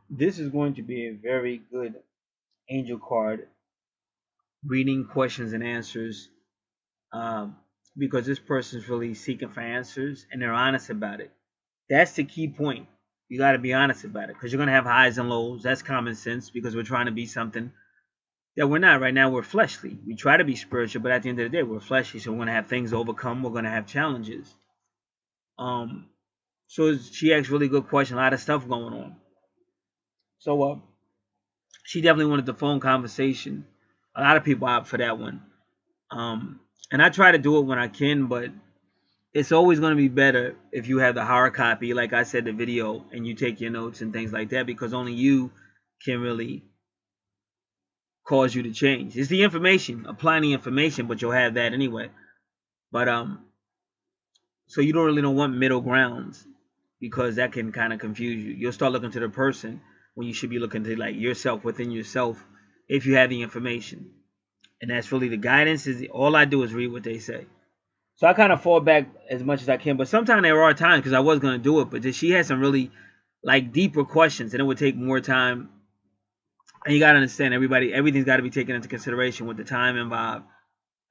This is going to be a very good angel card reading, questions and answers, um, because this person is really seeking for answers and they're honest about it. That's the key point. You got to be honest about it because you're going to have highs and lows. That's common sense because we're trying to be something that we're not. Right now, we're fleshly. We try to be spiritual, but at the end of the day, we're fleshly. So we're going to have things to overcome. We're going to have challenges. Um, so she asked really good question. A lot of stuff going on. So she definitely wanted the phone conversation. A lot of people opt for that one. And I try to do it when I can, but it's always going to be better if you have the hard copy, like I said, the video, and you take your notes and things like that, because only you can really cause you to change. It's the information, applying the information, but you'll have that anyway. But so you don't really don't want middle grounds because that can kind of confuse you. You'll start looking to the person when you should be looking to like yourself within yourself if you have the information. And that's really the guidance. Is all I do is read what they say. So I kind of fall back as much as I can. But sometimes there are times because I was gonna do it, but she had some really like deeper questions, and it would take more time. And you gotta understand, everything's got to be taken into consideration with the time involved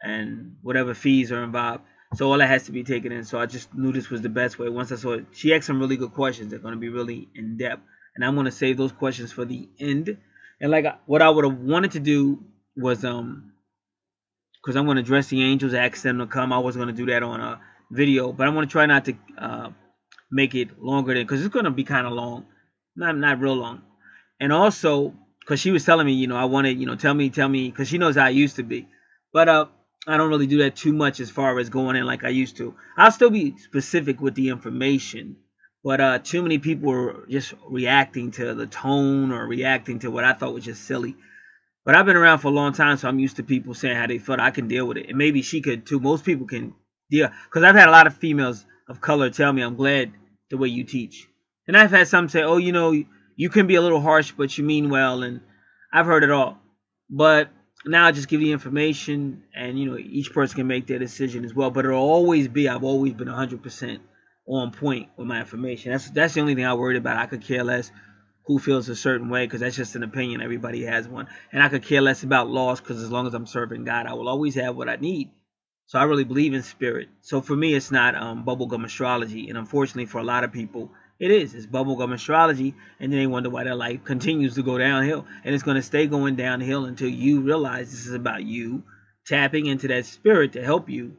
and whatever fees are involved. So all that has to be taken in. So I just knew this was the best way. Once I saw it, she asked some really good questions. They're gonna be really in depth, and I'm gonna save those questions for the end. And like what I would have wanted to do was because I'm going to address the angels, ask them to come. I was going to do that on a video, but I'm going to try not to make it longer than, because it's going to be kind of long, not real long. And also, because she was telling me, I wanted, tell me, because she knows how I used to be, but I don't really do that too much as far as going in like I used to. I'll still be specific with the information, but too many people were just reacting to the tone or reacting to what I thought was just silly. But I've been around for a long time, so I'm used to people saying how they felt. I can deal with it, and maybe she could too. Most people can deal, because I've had a lot of females of color tell me, "I'm glad the way you teach," and I've had some say, "Oh, you can be a little harsh, but you mean well," and I've heard it all. But now I just give you information, and each person can make their decision as well. But it'll always be, I've always been 100% on point with my information. That's the only thing I worried about. I could care less who feels a certain way, because that's just an opinion. Everybody has one. And I could care less about laws, because as long as I'm serving God, I will always have what I need. So I really believe in spirit. So for me, it's not bubblegum astrology. And unfortunately for a lot of people, it is. It's bubblegum astrology. And then they wonder why their life continues to go downhill. And it's going to stay going downhill until you realize this is about you tapping into that spirit to help you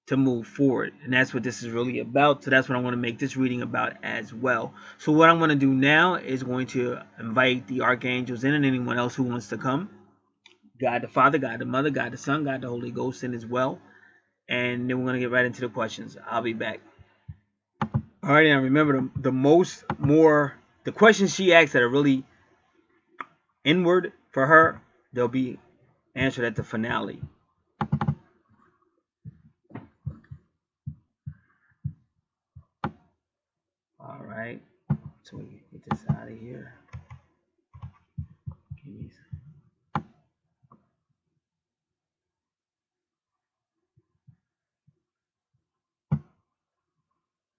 to move forward. And that's what this is really about. So that's what I want to make this reading about as well. So what I'm going to do now is going to invite the archangels in and anyone else who wants to come. God the Father, God the Mother, God the Son, God the Holy Ghost in as well. And then we're going to get right into the questions. I'll be back. All right, now remember the questions she asked that are really inward for her, they'll be answered at the finale. All right, so we get this out of here. Give me some.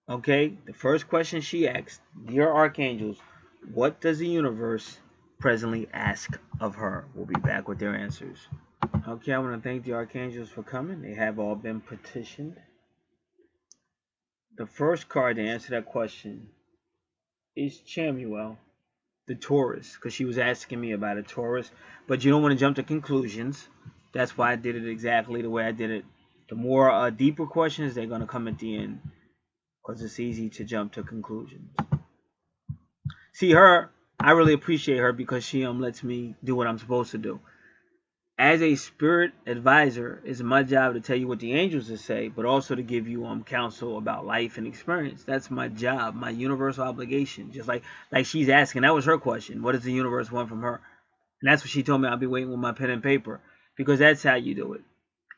Okay, the first question she asked, Dear Archangels, what does the universe presently ask of her? We'll be back with their answers. Okay, I want to thank the Archangels for coming. They have all been petitioned. The first card to answer that question is Chamuel, the Taurus, because she was asking me about a Taurus. But you don't want to jump to conclusions. That's why I did it exactly the way I did it. The more deeper questions, they're going to come at the end, because it's easy to jump to conclusions. See, her, I really appreciate her because she lets me do what I'm supposed to do. As a spirit advisor, it's my job to tell you what the angels will say, but also to give you counsel about life and experience. That's my job, my universal obligation. Just like she's asking, that was her question. What does the universe want from her? And that's what she told me. I'll be waiting with my pen and paper, because that's how you do it.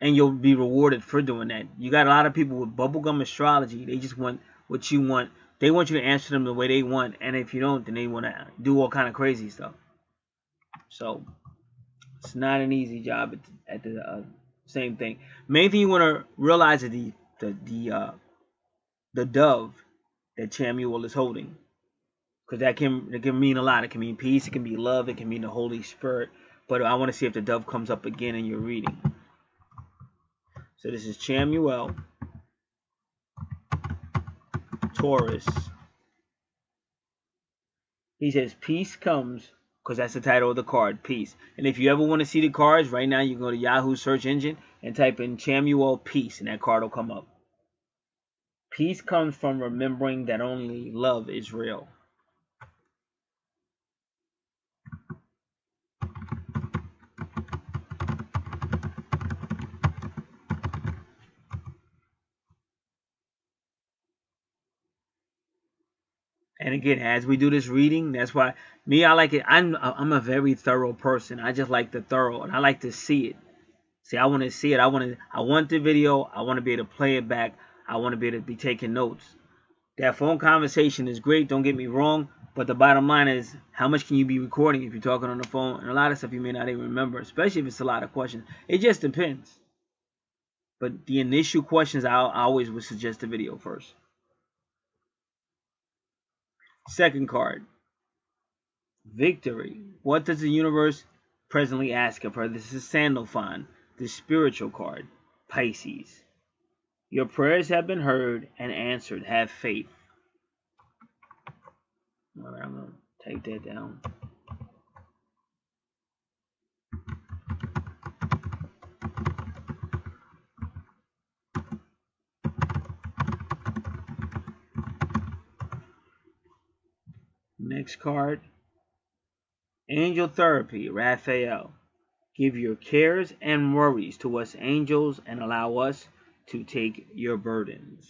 And you'll be rewarded for doing that. You got a lot of people with bubblegum astrology. They just want what you want. They want you to answer them the way they want. And if you don't, then they want to do all kind of crazy stuff. So it's not an easy job at the same thing. Main thing you want to realize is the dove that Chamuel is holding. because it can mean a lot. It can mean peace, it can be love, it can mean the Holy Spirit. But I want to see if the dove comes up again in your reading. So this is Chamuel, Taurus. He says peace comes, because that's the title of the card, peace. And if you ever want to see the cards, right now you can go to Yahoo search engine and type in Chamuel peace, and that card will come up. Peace comes from remembering that only love is real. And again, as we do this reading, that's why I like it. I'm a very thorough person. I just like the thorough, and I like to see it. See, I want to see it. I want the video. I want to be able to play it back. I want to be able to be taking notes. That phone conversation is great. Don't get me wrong. But the bottom line is, how much can you be recording if you're talking on the phone? And a lot of stuff you may not even remember, especially if it's a lot of questions. It just depends. But the initial questions, I always would suggest the video first. Second card, victory. What does the universe presently ask of her? This is Sandalphon, the spiritual card, Pisces. Your prayers have been heard and answered. Have faith. All right, I'm going to take that down. Next card, Angel Therapy, Raphael. Give your cares and worries to us angels and allow us to take your burdens.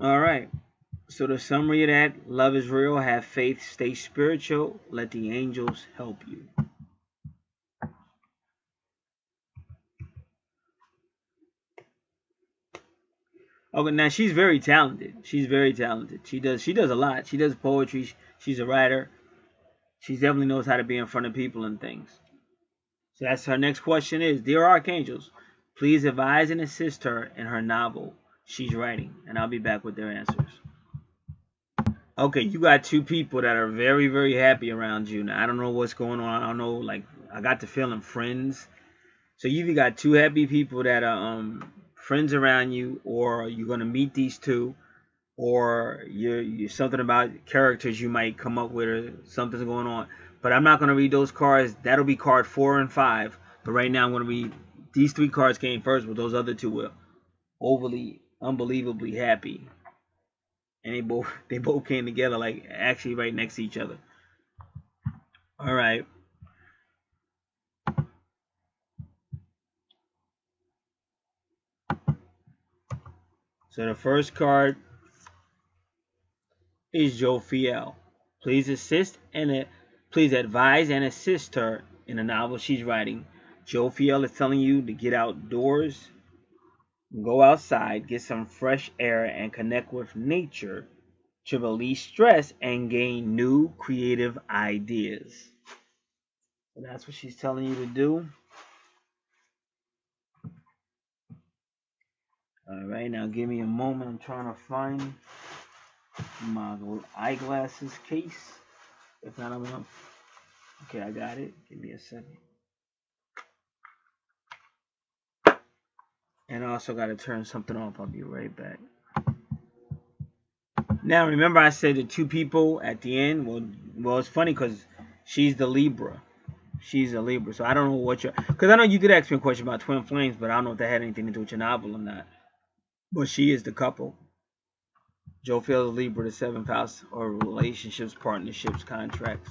All right. So the summary of that, love is real, have faith, stay spiritual, let the angels help you. Okay, now she's very talented. She's very talented. She does a lot. She does poetry. She's a writer. She definitely knows how to be in front of people and things. So that's her next question is, Dear Archangels, please advise and assist her in her novel she's writing. And I'll be back with their answers. Okay, you got two people that are very, very happy around you. Now, I don't know what's going on. I don't know, like, I got the feeling friends. So you either got two happy people that are friends around you, or you're going to meet these two, or you're something about characters you might come up with, or something's going on. But I'm not going to read those cards. That'll be card 4 and 5. But right now I'm going to read, these 3 cards came first, but those other 2 were overly, unbelievably happy. And they both came together, like actually right next to each other. All right. So the first card is Jophiel. Please please advise and assist her in the novel she's writing. Jophiel is telling you to get outdoors, go outside, get some fresh air, and connect with nature to release stress and gain new creative ideas. So that's what she's telling you to do. All right, now give me a moment. I'm trying to find my little eyeglasses case. If not, I'm gonna. Okay, I got it. Give me a second. And I also got to turn something off. I'll be right back. Now, remember I said the 2 people at the end? Well, it's funny because she's the Libra. She's a Libra. So I don't know what because I know you did ask me a question about twin flames, but I don't know if that had anything to do with your novel or not. But she is the couple. Jophiel is Libra, the 7th house, or relationships, partnerships, contracts.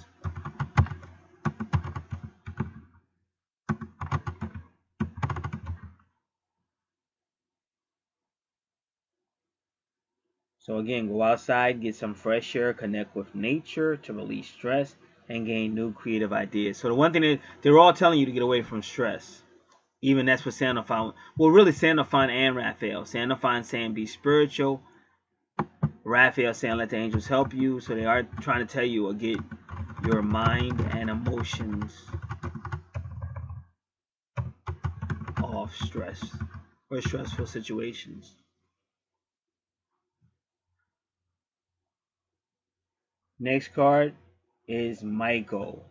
again, go outside, get some fresh air, connect with nature to release stress and gain new creative ideas. So the one thing that they're all telling you to get away from stress. Even that's what Sandalphon, well, really Sandalphon and Raphael. Sandalphon saying be spiritual. Raphael saying let the angels help you. So they are trying to tell you to get your mind and emotions off stress or stressful situations. Next card is Michael.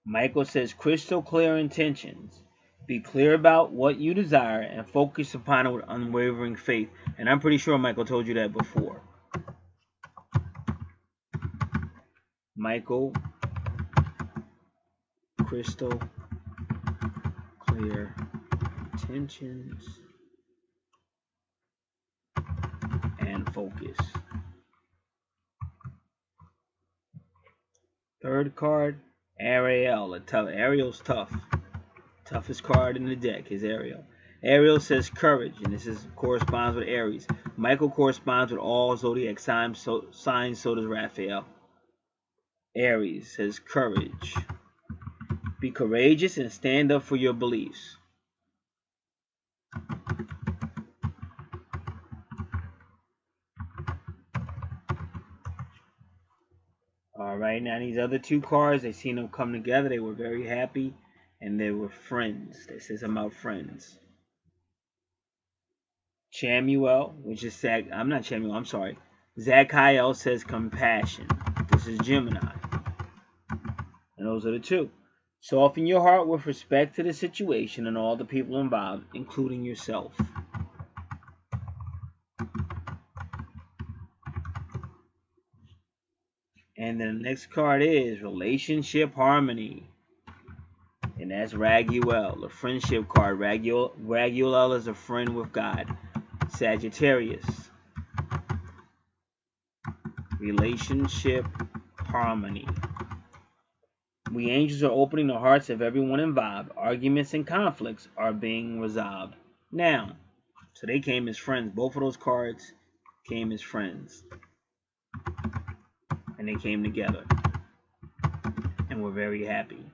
Michael says crystal clear intentions. Be clear about what you desire and focus upon it with unwavering faith. And I'm pretty sure Michael told you that before. Michael, crystal clear intentions and focus. Third card, Ariel. Ariel's tough. Toughest card in the deck is Ariel. Ariel says courage, and this corresponds with Aries. Michael corresponds with all zodiac signs, so does Raphael. Aries says courage. Be courageous and stand up for your beliefs. Alright, now these other two cards, they seen them come together. They were very happy, and they were friends. They said something about friends. Chamuel, which is I'm not Chamuel, I'm sorry. Zachiel says compassion. This is Gemini. And those are the two. Soften your heart with respect to the situation and all the people involved, including yourself. And then the next card is relationship harmony. And that's Raguel, the friendship card. Raguel is a friend with God. Sagittarius. Relationship harmony. We angels are opening the hearts of everyone involved. Arguments and conflicts are being resolved now. So they came as friends. Both of those cards came as friends. And they came together. And we're very happy.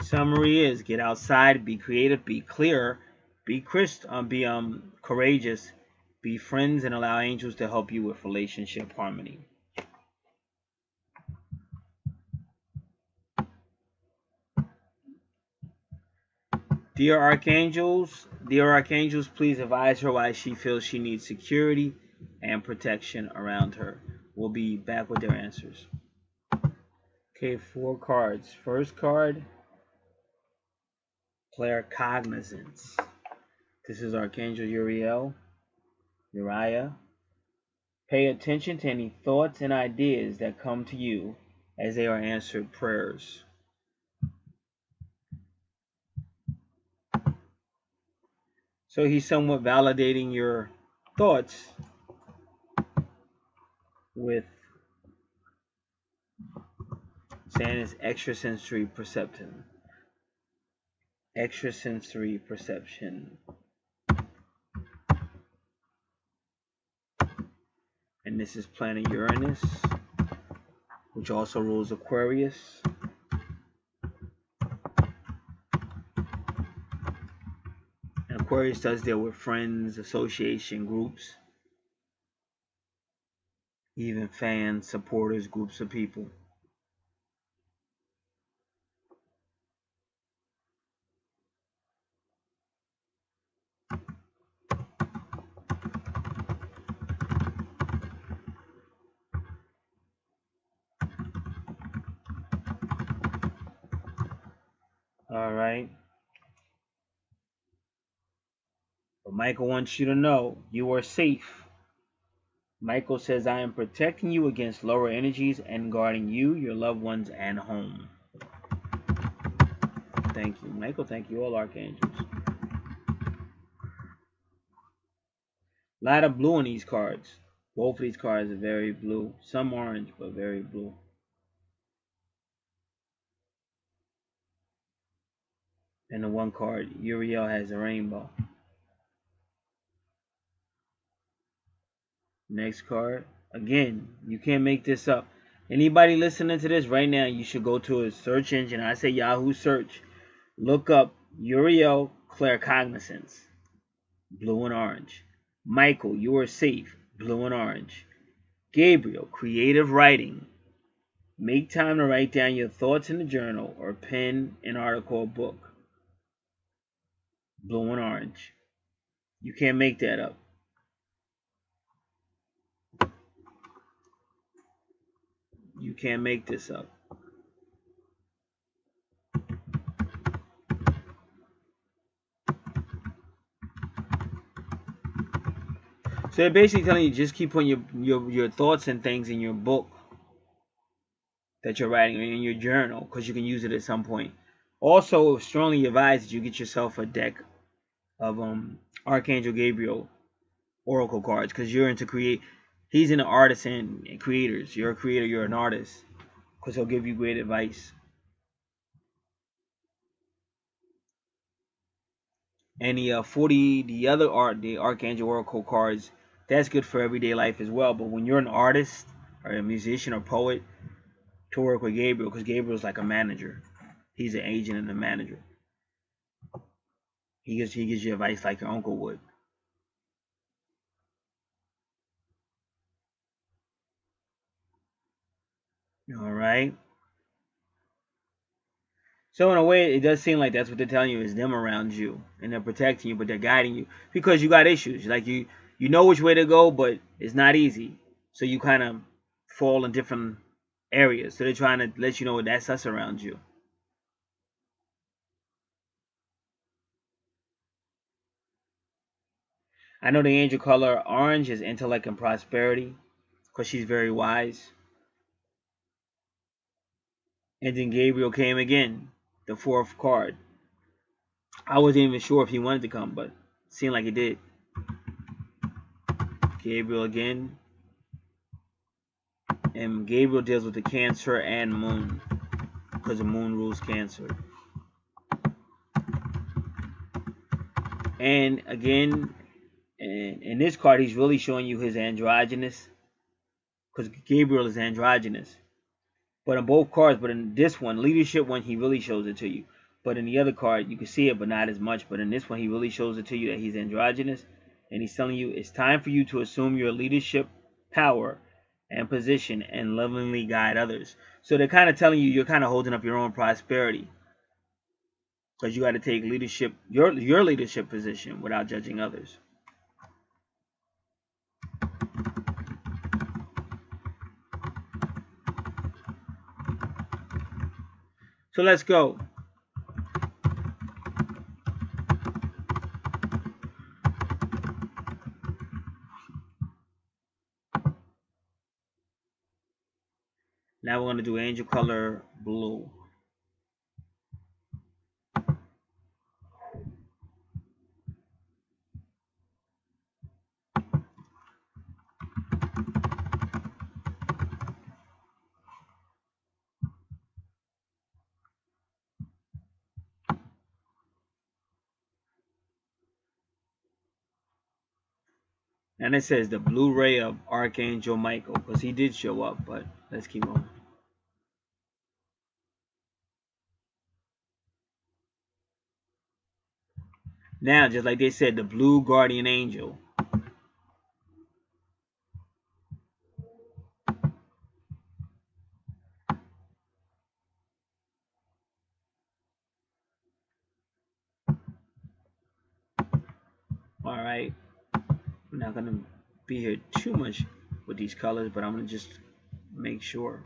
Summary is get outside, be creative, be clear, be courageous, be friends, and allow angels to help you with relationship harmony. Dear Archangels, please advise her why she feels she needs security and protection around her. We'll be back with their answers. Okay, 4 cards. First card, claircognizance. This is Archangel Uriah. Pay attention to any thoughts and ideas that come to you as they are answered prayers. So he's somewhat validating your thoughts with saying it's extrasensory perception. Extrasensory perception. And this is planet Uranus, which also rules Aquarius. And Aquarius does deal with friends, association, groups. even fans, supporters, groups of people. All right. But Michael wants you to know you are safe. Michael says, I am protecting you against lower energies and guarding you, your loved ones, and home. Thank you, Michael. Thank you, all archangels. A lot of blue in these cards. Both of these cards are very blue. Some orange, but very blue. And the one card, Uriel, has a rainbow. Next card. Again, you can't make this up. Anybody listening to this right now, you should go to a search engine. I say Yahoo search. Look up Uriel claircognizance. Blue and orange. Michael, you are safe. Blue and orange. Gabriel, creative writing. Make time to write down your thoughts in a journal or pen an article or book. Blue and orange. You can't make that up. You can't make this up. So they're basically telling you just keep putting your thoughts and things in your book that you're writing, or in your journal, because you can use it at some point. Also, strongly advise that you get yourself a deck of Archangel Gabriel oracle cards, because you're into create. He's into artists and creators. You're a creator. You're an artist, because he'll give you great advice. And the the Archangel oracle cards, that's good for everyday life as well. But when you're an artist or a musician or poet, to work with Gabriel, because Gabriel's like a manager. He's an agent and a manager. He gives you advice like your uncle would. All right. So in a way, it does seem like that's what they're telling you is them around you, and they're protecting you, but they're guiding you because you got issues. Like you know which way to go, but it's not easy. So you kind of fall in different areas. So they're trying to let you know that's us around you. I know the angel color orange is intellect and prosperity, because she's very wise. And then Gabriel came again, the fourth card. I wasn't even sure if he wanted to come, but it seemed like he did. Gabriel again. And Gabriel deals with the Cancer and Moon, because the Moon rules Cancer. And again, in this card, he's really showing you his androgynous, because Gabriel is androgynous. But in both cards, but in this one, leadership one, he really shows it to you. But in the other card, you can see it, but not as much. But in this one, he really shows it to you that he's androgynous. And he's telling you it's time for you to assume your leadership power and position and lovingly guide others. So they're kind of telling you you're kind of holding up your own prosperity, because you got to take leadership, your leadership position, without judging others. So let's go. Now we're going to do angel color blue. And it says the Blu-ray of Archangel Michael, because he did show up, but let's keep on. Now, just like they said, the blue guardian angel. right. I'm not gonna be here too much with these colors, but I'm gonna just make sure.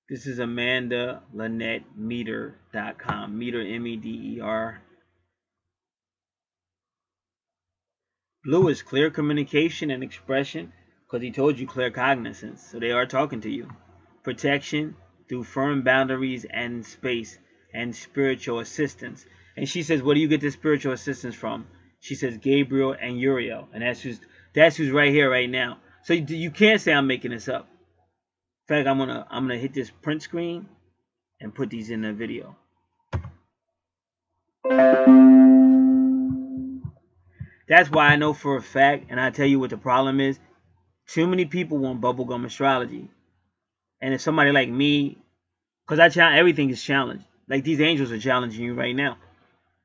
This is Amanda Lynette Meter.com. Meter, MEDER. Blue is clear communication and expression, because he told you clear cognizance. So they are talking to you. Protection through firm boundaries and space, and spiritual assistance. And she says, where do you get this spiritual assistance from? She says Gabriel and Uriel. And that's who's right here right now. So you can't say I'm making this up. In fact, I'm gonna hit this print screen and put these in the video. That's why I know for a fact, and I tell you what the problem is. Too many people want bubblegum astrology. And if somebody like me, because everything is challenged. Like these angels are challenging you right now.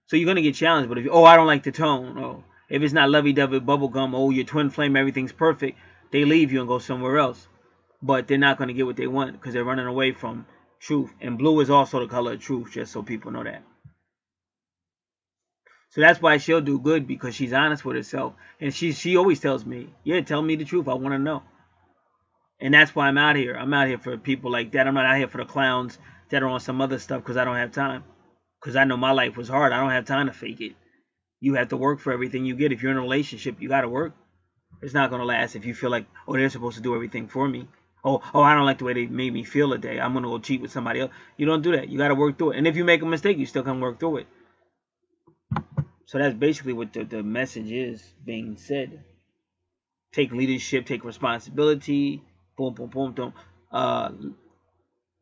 So you're going to get challenged. But if I don't like the tone. Oh, if it's not lovey-dovey bubblegum, oh, your twin flame, everything's perfect. They leave you and go somewhere else. But they're not going to get what they want because they're running away from truth. And blue is also the color of truth, just so people know that. So that's why she'll do good, because she's honest with herself. And she always tells me, yeah, tell me the truth. I want to know. And that's why I'm out here. I'm out here for people like that. I'm not out here for the clowns that are on some other stuff because I don't have time. Because I know my life was hard. I don't have time to fake it. You have to work for everything you get. If you're in a relationship, you got to work. It's not going to last if you feel like, oh, they're supposed to do everything for me. Oh, I don't like the way they made me feel today. I'm going to go cheat with somebody else. You don't do that. You got to work through it. And if you make a mistake, you still can work through it. So that's basically what the message is being said. Take leadership, take responsibility, boom, boom, boom, boom.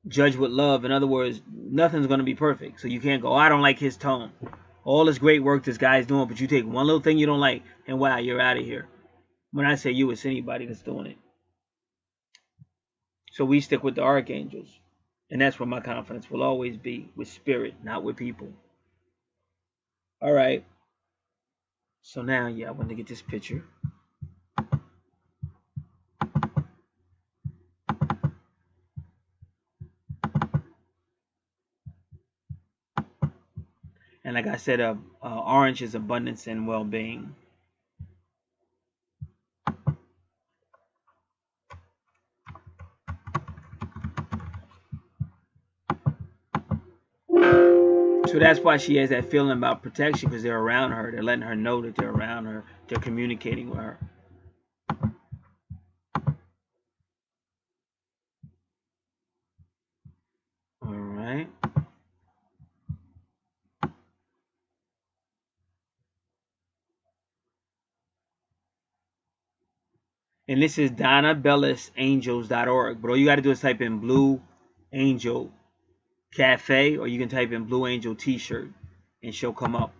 Judge with love. In other words, nothing's going to be perfect. So you can't go, I don't like his tone. All this great work this guy's doing, but you take one little thing you don't like, and wow, you're out of here. When I say you, it's anybody that's doing it. So we stick with the Archangels. And that's where my confidence will always be, with spirit, not with people. All right. So now, yeah, I want to get this picture. And like I said, orange is abundance and well-being. So that's why she has that feeling about protection, because they're around her. They're letting her know that they're around her. They're communicating with her. All right. And this is DonnaBellisAngels.org. But all you got to do is type in Blue Angel Cafe, or you can type in Blue Angel T-shirt, and she'll come up.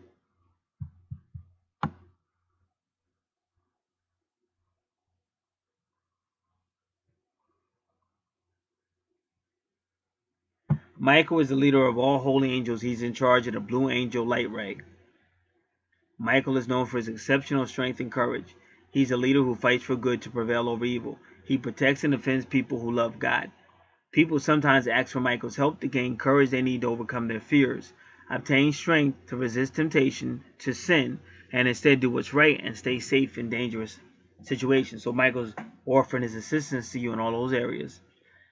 Michael is the leader of all holy angels. He's in charge of the Blue Angel Light Ray. Michael is known for his exceptional strength and courage. He's a leader who fights for good to prevail over evil. He protects and defends people who love God. People sometimes ask for Michael's help to gain courage they need to overcome their fears, obtain strength to resist temptation to sin, and instead do what's right and stay safe in dangerous situations. So Michael's offering his assistance to you in all those areas.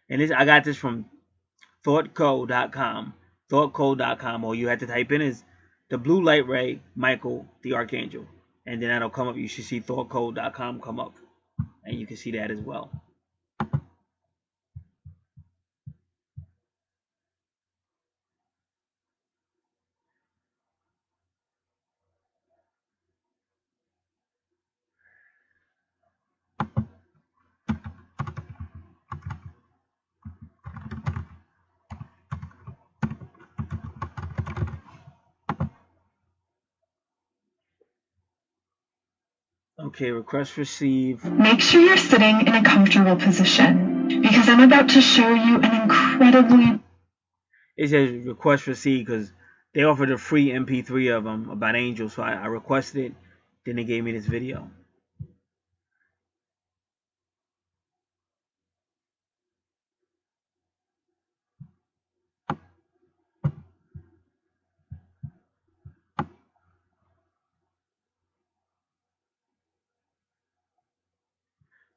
And I got this from thoughtco.com. Thoughtco.com. All you have to type in is the Blue Light Ray, Michael, the Archangel. And then that'll come up. You should see thoughtco.com come up. And you can see that as well. Okay, request received. Make sure you're sitting in a comfortable position, because I'm about to show you an incredibly... It says request received because they offered a free MP3 of them about angels, so I requested it. Then they gave me this video.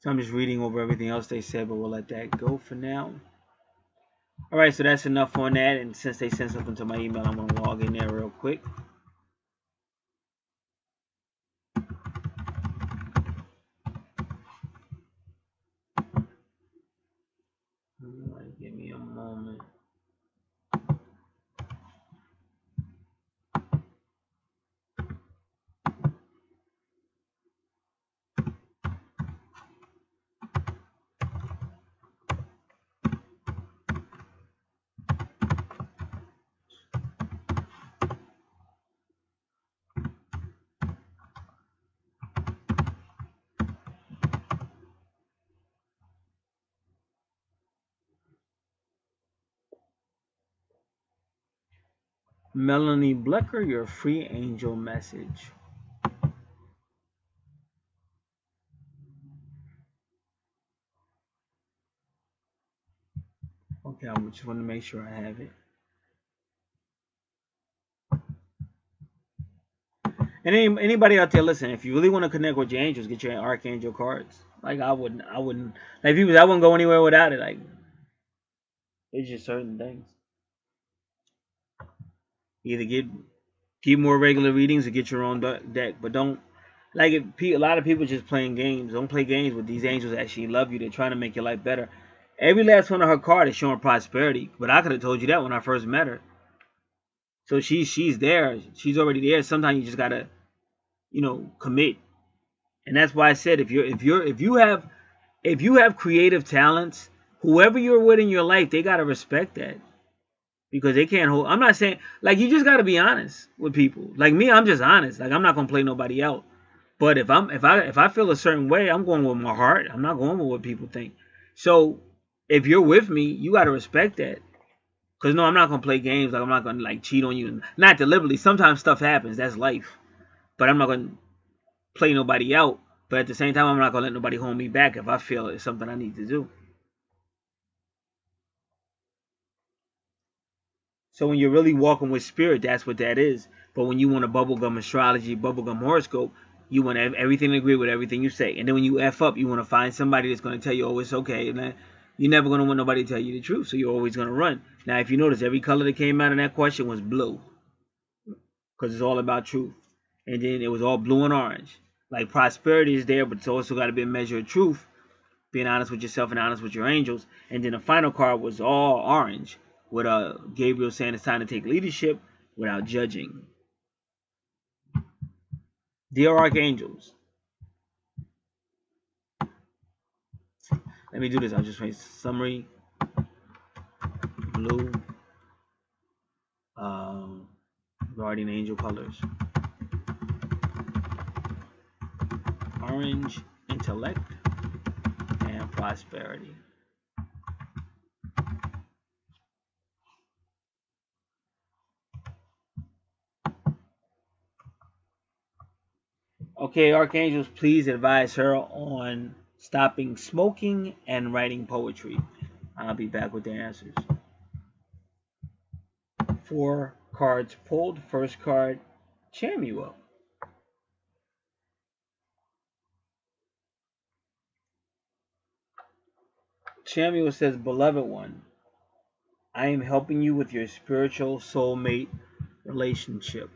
So I'm just reading over everything else they said, but we'll let that go for now. All right, so that's enough on that. And since they sent something to my email, I'm gonna log in there real quick. All right, give me a moment. Melanie Blecker, your free angel message. Okay, I just want to make sure I have it. And anybody out there, listen, if you really want to connect with your angels, get your Archangel cards. Like I wouldn't, like people, I wouldn't go anywhere without it. Like it's just certain things. Either keep more regular readings or get your own deck, but don't like it. A lot of people just playing games. Don't play games with these angels. Actually love you. They're trying to make your life better. Every last one of her cards is showing prosperity, but I could have told you that when I first met her. So she's there. She's already there. Sometimes you just gotta, commit. And that's why I said if you have creative talents, whoever you're with in your life, they gotta respect that. Because they can't hold. I'm not saying like you just gotta be honest with people. Like me, I'm just honest. Like I'm not gonna play nobody out. But if I feel a certain way, I'm going with my heart. I'm not going with what people think. So if you're with me, you gotta respect that. Cause no, I'm not gonna play games. Like I'm not gonna like cheat on you. Not deliberately. Sometimes stuff happens. That's life. But I'm not gonna play nobody out. But at the same time, I'm not gonna let nobody hold me back if I feel it's something I need to do. So when you're really walking with spirit, that's what that is. But when you want a bubblegum astrology, bubblegum horoscope, you want everything to agree with everything you say. And then when you F up, you want to find somebody that's going to tell you, oh, it's okay. And you're never going to want nobody to tell you the truth. So you're always going to run. Now, if you notice, every color that came out in that question was blue. Because it's all about truth. And then it was all blue and orange. Like prosperity is there, but it's also got to be a measure of truth. Being honest with yourself and honest with your angels. And then the final card was all orange. With Gabriel saying it's time to take leadership without judging. Dear Archangels. Let me do this. I'll just write summary. Blue. Guardian angel colors. Orange, intellect, and prosperity. Okay, Archangels, please advise her on stopping smoking and writing poetry. I'll be back with the answers. 4 cards pulled. First card, Chamuel. Chamuel says, beloved one, I am helping you with your spiritual soulmate relationship.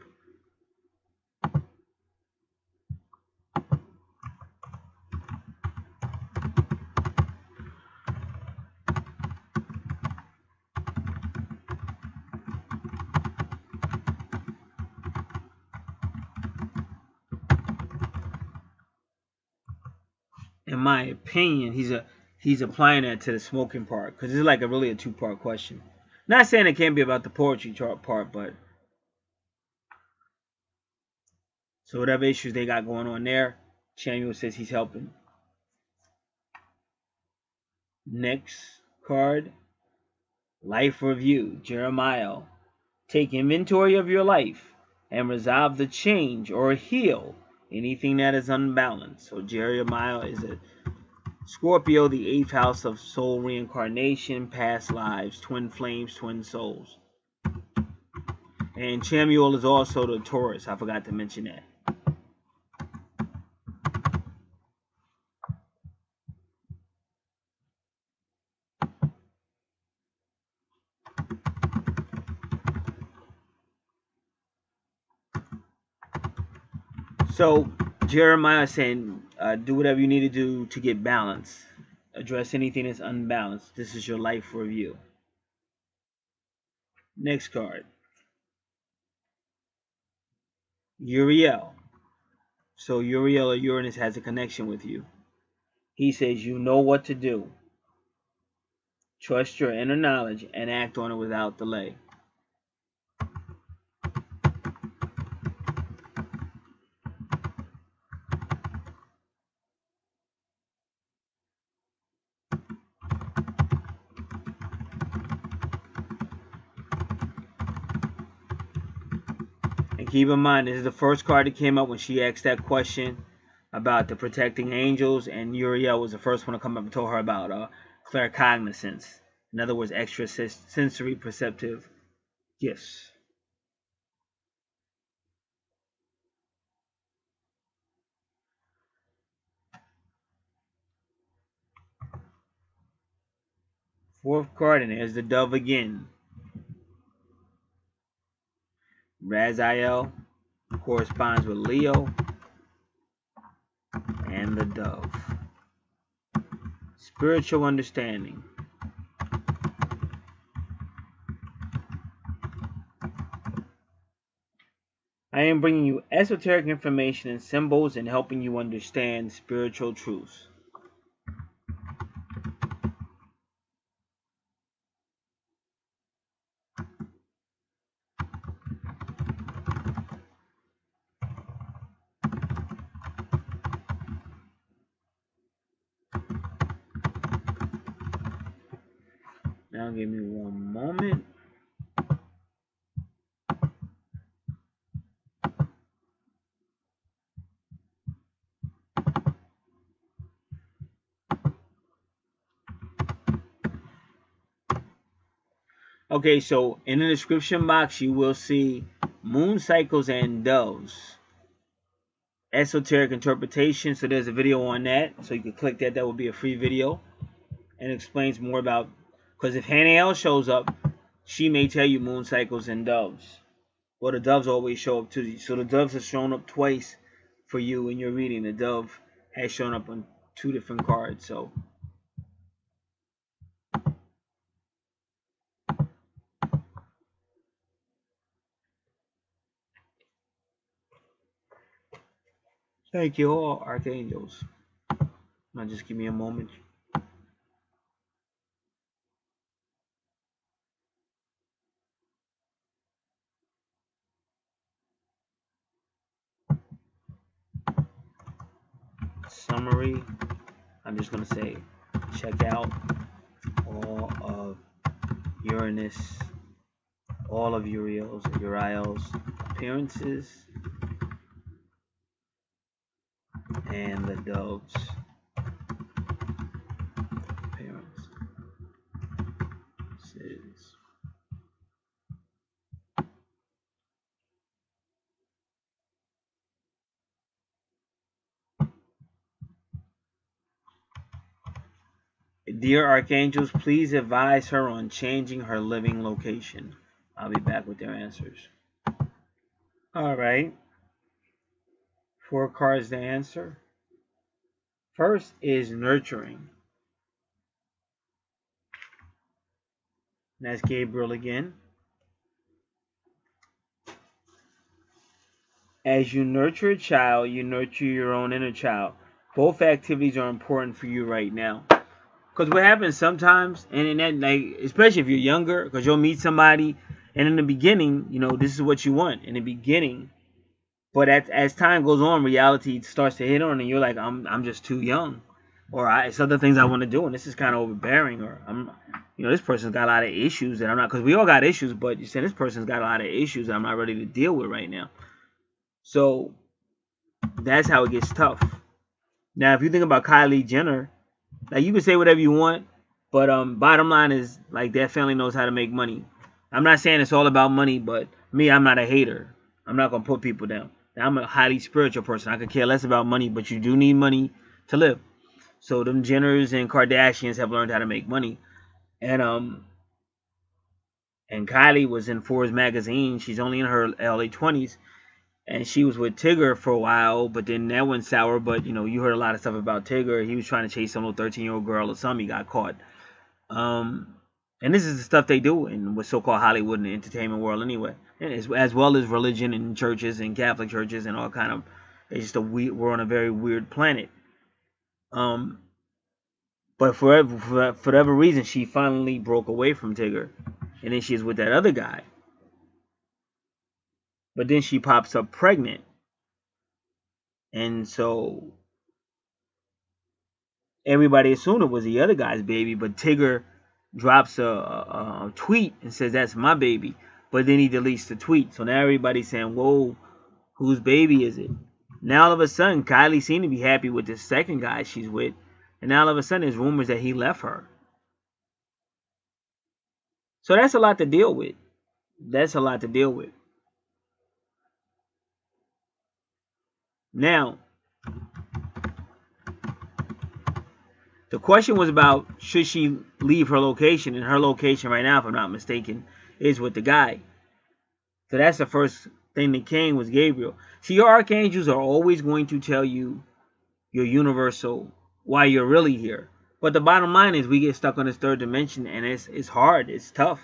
In my opinion, he's applying that to the smoking part because it's like really a 2-part question. Not saying it can't be about the poetry part, but so whatever issues they got going on there, Chamuel says he's helping. Next card, Life Review, Jeremiah. Take inventory of your life and resolve the change or heal anything that is unbalanced. So Jeremiah is a Scorpio, the 8th house of soul reincarnation, past lives, twin flames, twin souls. And Chamuel is also the Taurus. I forgot to mention that. So Jeremiah saying, do whatever you need to do to get balance. Address anything that's unbalanced. This is your life review. Next card. Uriel. So Uriel or Uranus has a connection with you. He says you know what to do. Trust your inner knowledge and act on it without delay. And keep in mind, this is the first card that came up when she asked that question about the protecting angels, and Uriel was the first one to come up and told her about claircognizance. In other words, extra sensory perceptive gifts. Fourth card, and there's the dove again. Raziel corresponds with Leo and the dove. Spiritual understanding. I am bringing you esoteric information and symbols and helping you understand spiritual truths. Now give me one moment. Okay, so in the description box you will see moon cycles and doves. Esoteric interpretation. So there's a video on that. So you can click that. That will be a free video. And explains more about, because if Haniel shows up, she may tell you moon cycles and doves. Well, the doves always show up too. So the doves have shown up twice for you in your reading. The dove has shown up on 2 different cards. So thank you all, Archangels. Now just give me a moment. Summary. I'm just going to say, check out all of Uranus, all of Uriel's appearances, and the dove's appearances. Dear Archangels, please advise her on changing her living location. I'll be back with their answers. Alright. 4 cards to answer. First is nurturing. That's Gabriel again. As you nurture a child, you nurture your own inner child. Both activities are important for you right now. Because what happens sometimes, and in that, like, especially if you're younger, because you'll meet somebody, and in the beginning, you know, this is what you want in the beginning. But as time goes on, reality starts to hit on, and you're like, I'm just too young, or it's other things I want to do, and this is kind of overbearing, or this person's got a lot of issues that I'm not, because we all got issues, but you said this person's got a lot of issues that I'm not ready to deal with right now. So that's how it gets tough. Now, if you think about Kylie Jenner, like, you can say whatever you want, but bottom line is, like, that family knows how to make money. I'm not saying it's all about money, but me, I'm not a hater. I'm not gonna put people down. Now, I'm a highly spiritual person. I could care less about money, but you do need money to live. So them Jenners and Kardashians have learned how to make money, and Kylie was in Forbes magazine. She's only in her early 20s, and she was with Tigger for a while, but then that went sour. But you heard a lot of stuff about Tigger. He was trying to chase some little 13-year-old girl or something. He got caught. And this is the stuff they do in what's so-called Hollywood and the entertainment world anyway, and as well as religion and churches and Catholic churches and all kind of. It's just we're on a very weird planet. But for whatever reason, she finally broke away from Tigger, and then she's with that other guy. But then she pops up pregnant, and so everybody assumed it was the other guy's baby. But Tigger drops a tweet and says that's my baby, but then he deletes the tweet. So now everybody's saying, "Whoa, whose baby is it?" Now all of a sudden, Kylie seemed to be happy with the second guy she's with, and now all of a sudden, there's rumors that he left her. So that's a lot to deal with. That's a lot to deal with. Now, the question was about should she leave her location, and her location right now, if I'm not mistaken, is with the guy. So that's the first thing that came was Gabriel. See, your archangels are always going to tell you your universal why you're really here. But the bottom line is we get stuck on this third dimension, and it's hard. It's tough.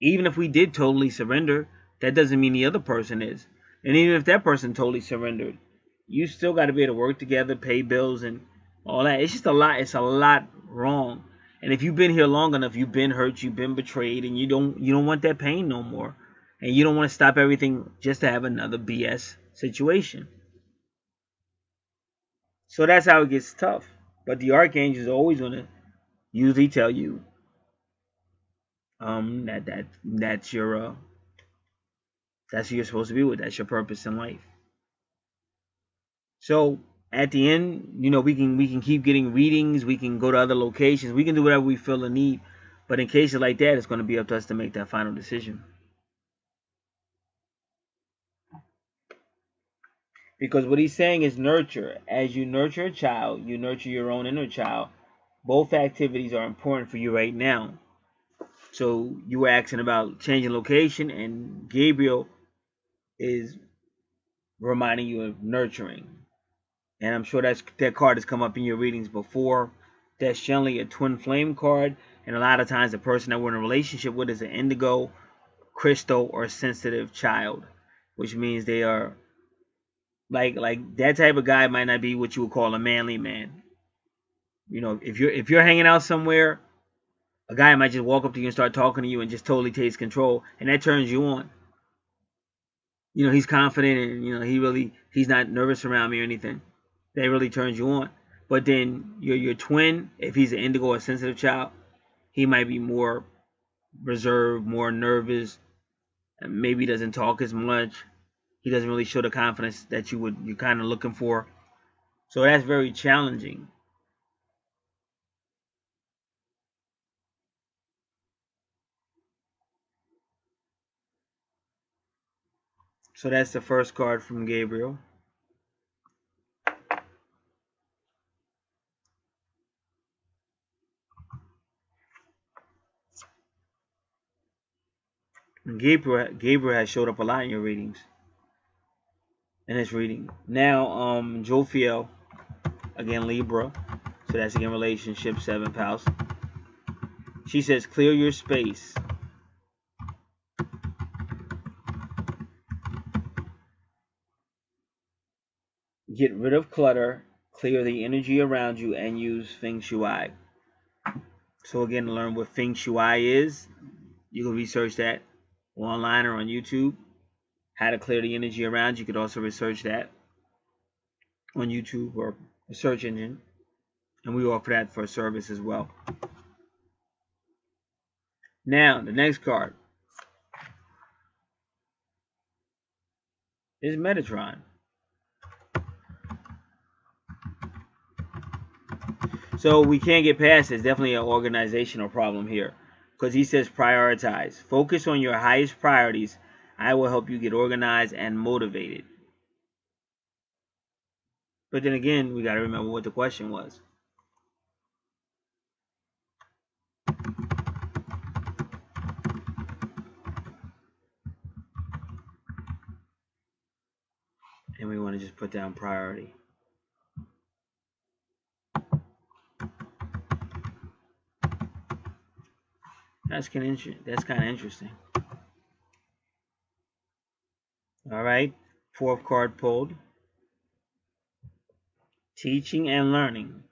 Even if we did totally surrender, that doesn't mean the other person is. And even if that person totally surrendered, you still got to be able to work together, pay bills, and all that. It's just a lot. It's a lot wrong. And if you've been here long enough, you've been hurt, you've been betrayed, and you don't want that pain no more. And you don't want to stop everything just to have another BS situation. So that's how it gets tough. But the archangels are always going to usually tell you that's your that's who you're supposed to be with. That's your purpose in life. So at the end, we can keep getting readings. We can go to other locations. We can do whatever we feel the need. But in cases like that, it's going to be up to us to make that final decision. Because what he's saying is nurture. As you nurture a child, you nurture your own inner child. Both activities are important for you right now. So you were asking about changing location, and Gabriel is reminding you of nurturing. And I'm sure that card has come up in your readings before. That's generally a twin flame card, and a lot of times the person that we're in a relationship with is an indigo, crystal, or sensitive child, which means they are like that type of guy might not be what you would call a manly man. If you're hanging out somewhere, a guy might just walk up to you and start talking to you and just totally takes control, and that turns you on. He's confident, and he's not nervous around me or anything. That really turns you on. But then your twin, if he's an indigo or sensitive child, he might be more reserved, more nervous, and maybe doesn't talk as much. He doesn't really show the confidence that you're kind of looking for. So that's very challenging. So that's the first card from Gabriel. And Gabriel has showed up a lot in your readings. In this reading. Now, Jophiel, again Libra. So that's again relationship, 7th house. She says, clear your space. Get rid of clutter, clear the energy around you, and use Feng Shui. So again, to learn what Feng Shui is, you can research that online or on YouTube. How to clear the energy around you. You could also research that on YouTube or a search engine. And we offer that for a service as well. Now, the next card is Metatron. So we can't get past this. Definitely an organizational problem here. Because he says prioritize. Focus on your highest priorities. I will help you get organized and motivated. But then again, we got to remember what the question was. And we want to just put down priority. That's kind of interesting. All right. Fourth card pulled. Teaching and learning.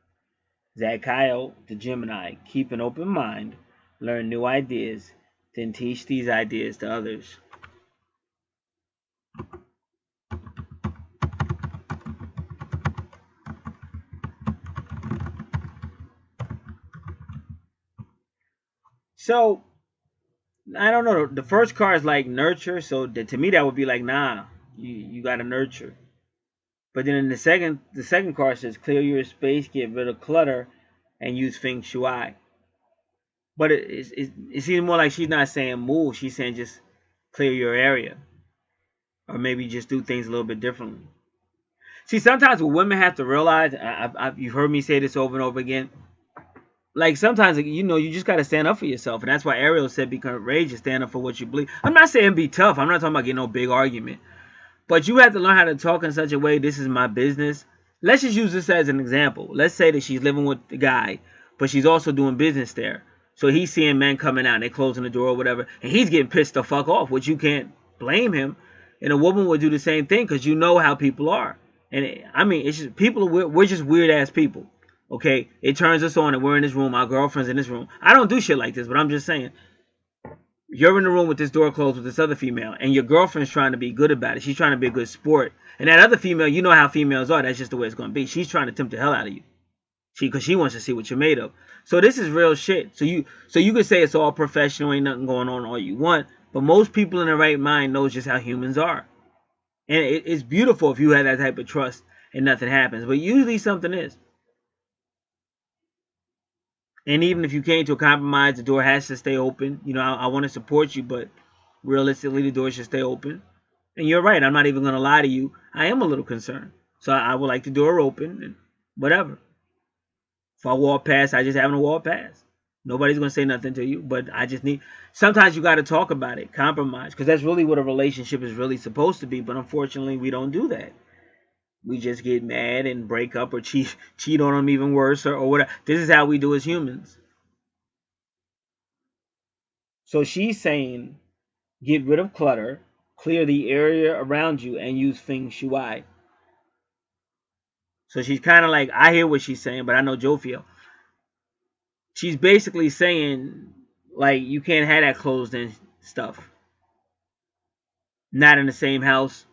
Zadkiel, the Gemini. Keep an open mind. Learn new ideas. Then teach these ideas to others. So, I don't know. The first card is like nurture. So to me, that would be like, nah, you got to nurture. But then in the second card says clear your space, get rid of clutter, and use Feng Shui. But it seems more like she's not saying move. She's saying just clear your area, or maybe just do things a little bit differently. See, sometimes what women have to realize, you've heard me say this over and over again. Like sometimes, you just got to stand up for yourself, and that's why Ariel said, "Be courageous, stand up for what you believe." I'm not saying be tough. I'm not talking about getting no big argument. But you have to learn how to talk in such a way, this is my business. Let's just use this as an example. Let's say that she's living with the guy, but she's also doing business there. So he's seeing men coming out, and they're closing the door or whatever, and he's getting pissed the fuck off, which you can't blame him. And a woman would do the same thing because you know how people are. And it's just people. We're just weird ass people. Okay, it turns us on, and we're in this room. Our girlfriend's in this room. I don't do shit like this, but I'm just saying. You're in the room with this door closed with this other female, and your girlfriend's trying to be good about it. She's trying to be a good sport. And that other female, you know how females are. That's just the way it's going to be. She's trying to tempt the hell out of you. Because she wants to see what you're made of. So this is real shit. So you could say it's all professional, ain't nothing going on all you want. But most people in their right mind knows just how humans are. And it's beautiful if you have that type of trust and nothing happens. But usually something is. And even if you came to a compromise, the door has to stay open. I want to support you, but realistically, the door should stay open. And you're right. I'm not even going to lie to you. I am a little concerned. So I would like the door open and whatever. If I walk past, I just happen to walk past. Nobody's going to say nothing to you, but I just need... Sometimes you got to talk about it, compromise, because that's really what a relationship is really supposed to be. But unfortunately, we don't do that. We just get mad and break up or cheat on them even worse or whatever. This is how we do as humans. So she's saying, get rid of clutter, clear the area around you, and use Feng Shui. So she's kind of like, I hear what she's saying, but I know Joe feel. She's basically saying, like, you can't have that closed-in stuff. Not in the same house.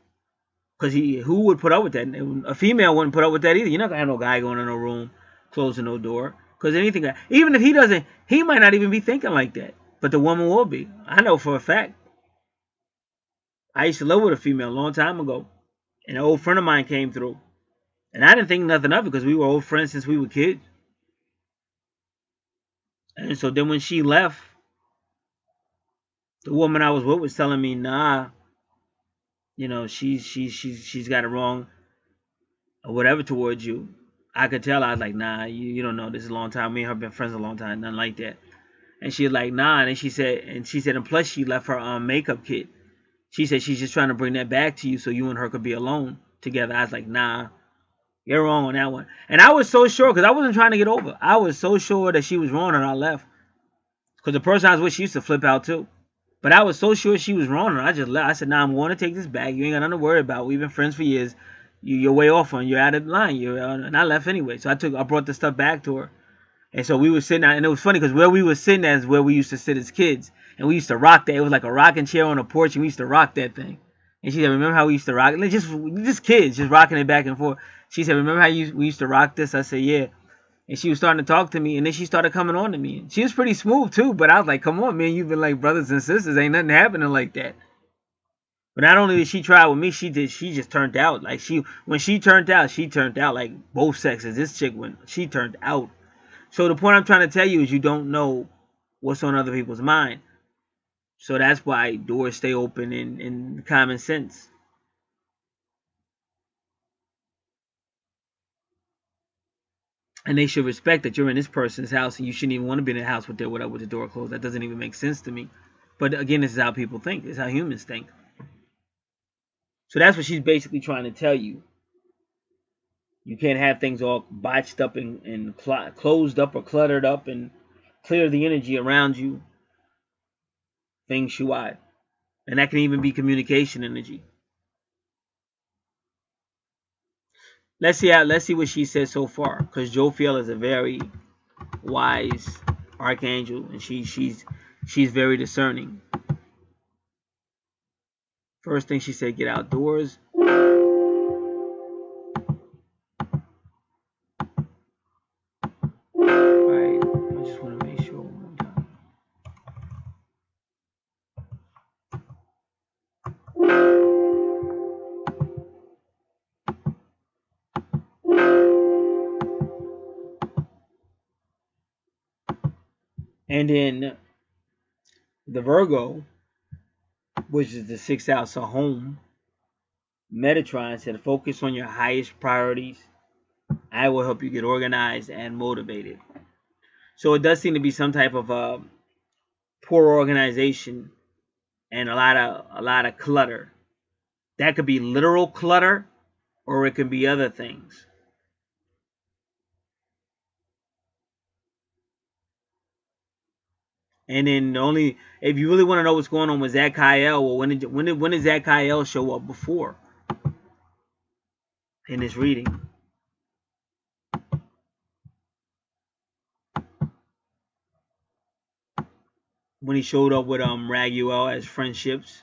Because who would put up with that? A female wouldn't put up with that either. You're not going to have no guy going in no room, closing no door. Because anything, even if he doesn't, he might not even be thinking like that. But the woman will be. I know for a fact. I used to live with a female a long time ago. And an old friend of mine came through. And I didn't think nothing of it because we were old friends since we were kids. And so then when she left, the woman I was with was telling me, nah, she's got it wrong or whatever towards you. I could tell. I was like, nah, you don't know. This is a long time. Me and her been friends a long time. Nothing like that. And she was like, nah. And she said, and plus she left her makeup kit. She said she's just trying to bring that back to you so you and her could be alone together. I was like, nah, you're wrong on that one. And I was so sure because I wasn't trying to get over. I was so sure that she was wrong and I left. Because the person I was with, she used to flip out too. But I was so sure she was wrong and I just left. I said, nah, I'm going to take this back. You ain't got nothing to worry about. We've been friends for years. You're way off on. You're out of line. And I left anyway. So I brought the stuff back to her. And so we were sitting out, and it was funny because where we were sitting at is where we used to sit as kids. And we used to rock that. It was like a rocking chair on a porch, and we used to rock that thing. And she said, remember how we used to rock it? Just kids, just rocking it back and forth. She said, remember how we used to rock this? I said, yeah. And she was starting to talk to me, and then she started coming on to me. She was pretty smooth, too, but I was like, come on, man, you've been like brothers and sisters. Ain't nothing happening like that. But not only did she try with me, she just turned out. Like, when she turned out like both sexes. This chick, she turned out. So the point I'm trying to tell you is you don't know what's on other people's mind. So that's why doors stay open in common sense. And they should respect that you're in this person's house and you shouldn't even want to be in the house with the door closed. That doesn't even make sense to me. But again, this is how people think. This is how humans think. So that's what she's basically trying to tell you. You can't have things all botched up and closed up or cluttered up, and clear the energy around you. Feng Shui. And that can even be communication energy. Let's see what she says so far, because Jophiel is a very wise archangel, and she's very discerning. First thing she said, get outdoors. Alright, I just want to make sure one more time. And then the Virgo, which is the 6th house of home, Metatron said, focus on your highest priorities. I will help you get organized and motivated. So it does seem to be some type of poor organization and a lot of clutter. That could be literal clutter, or it can be other things. And then if you really want to know what's going on with Zachariel, well, when did Zachariel show up before in this reading? When he showed up with Raguel as friendships.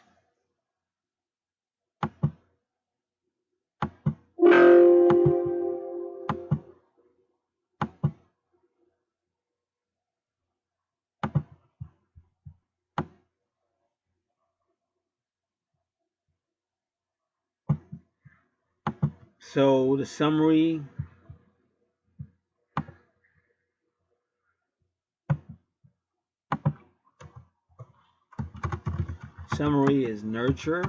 So the summary. Summary is nurture.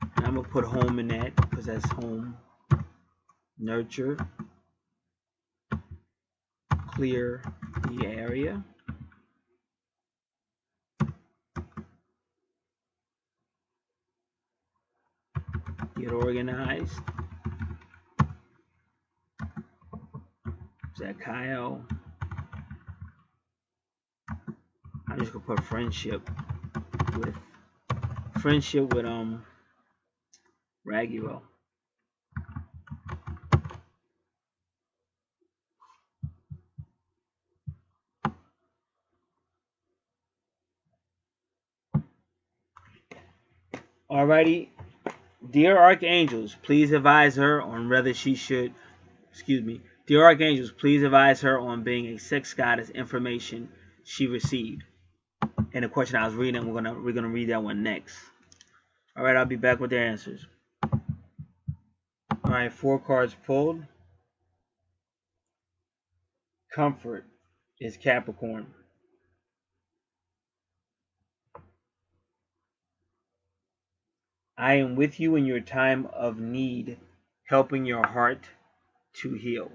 And I'm going to put home in that because that's home. Nurture. Clear the area. Get organized. Zachariel. I'm just going to put friendship with Raguel. Alrighty, dear Archangels, please advise her on whether she should, dear Archangels, please advise her on being a sex goddess information she received. And the question I was reading, we're gonna read that one next. Alright, I'll be back with their answers. Alright, 4 cards pulled. Comfort is Capricorn. I am with you in your time of need, helping your heart to heal.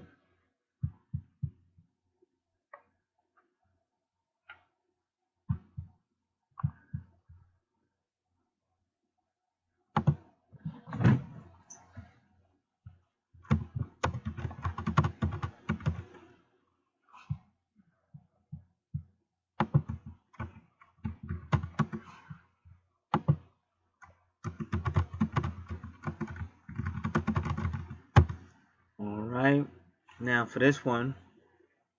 Alright, now for this one,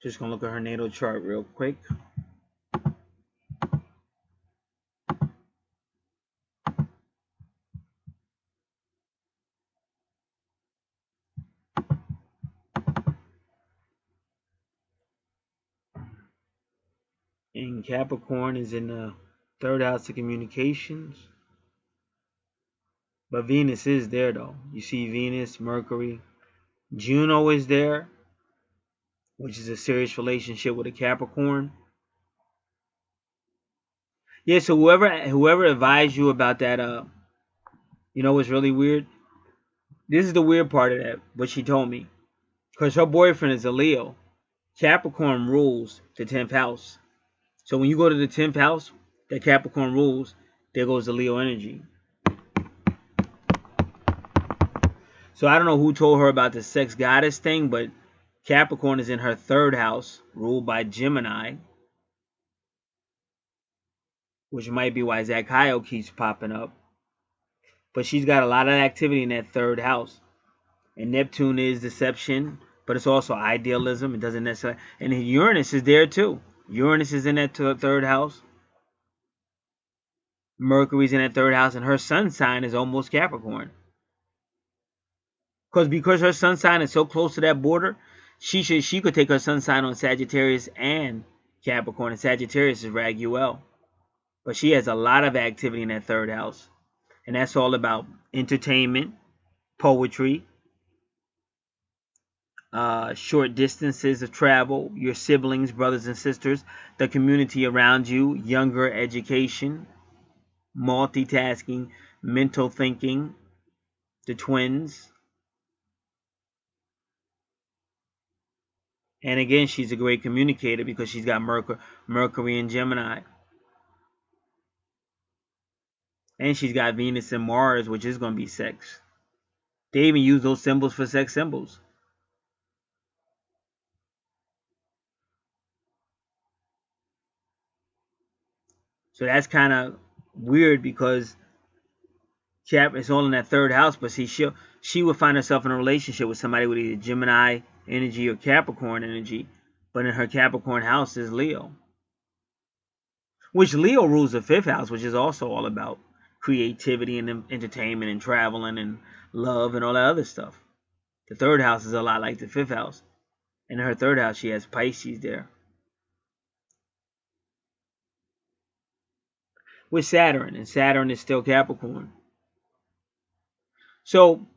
just gonna look at her natal chart real quick. And Capricorn is in the 3rd house of communications. But Venus is there though. You see Venus, Mercury. Juno is there, which is a serious relationship with a Capricorn. Yeah, so whoever advised you about that, you know what's really weird? This is the weird part of that, what she told me. Because her boyfriend is a Leo. Capricorn rules the 10th house. So when you go to the 10th house that Capricorn rules, there goes the Leo energy. So I don't know who told her about the sex goddess thing, but Capricorn is in her 3rd house, ruled by Gemini, which might be why Zachio keeps popping up. But she's got a lot of activity in that 3rd house. And Neptune is deception, but it's also idealism. It doesn't necessarily... And Uranus is there too. Uranus is in that 3rd house. Mercury's in that 3rd house, and her sun sign is almost Capricorn. Because her sun sign is so close to that border, she could take her sun sign on Sagittarius and Capricorn, and Sagittarius is Raguel. But she has a lot of activity in that 3rd house, and that's all about entertainment, poetry, short distances of travel, your siblings, brothers and sisters, the community around you, younger education, multitasking, mental thinking, the twins. And again, she's a great communicator because she's got Mercury and Gemini. And she's got Venus and Mars, which is going to be sex. They even use those symbols for sex symbols. So that's kind of weird because Cap is all in that 3rd house, but see, she would find herself in a relationship with somebody with either Gemini energy or Capricorn energy, but in her Capricorn house is Leo. Which Leo rules the 5th house, which is also all about creativity and entertainment and traveling and love and all that other stuff. The 3rd house is a lot like the 5th house. In her 3rd house, she has Pisces there. With Saturn, and Saturn is still Capricorn. So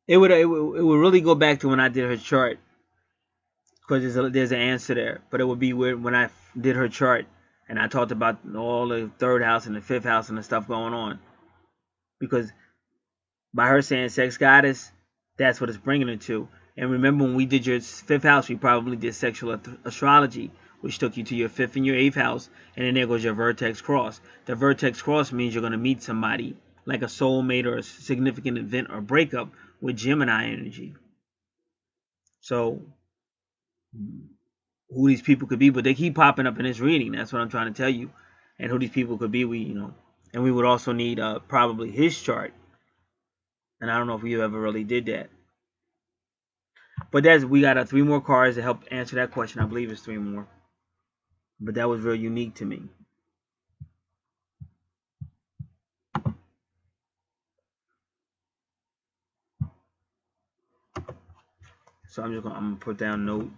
it would really go back to when I did her chart, because there's an answer there. But it would be weird when I did her chart and I talked about all the 3rd house and the 5th house and the stuff going on, because by her saying sex goddess, that's what it's bringing her to. And remember, when we did your 5th house, we probably did sexual astrology, which took you to your 5th and your 8th house, and then there goes your vertex cross. The vertex cross means you're going to meet somebody, like a soulmate or a significant event or breakup with Gemini energy. So who these people could be, but they keep popping up in this reading. That's what I'm trying to tell you. And who these people could be, and we would also need probably his chart. And I don't know if we ever really did that. But we got 3 more cards to help answer that question. I believe it's 3 more. But that was real unique to me. So I'm gonna put down note.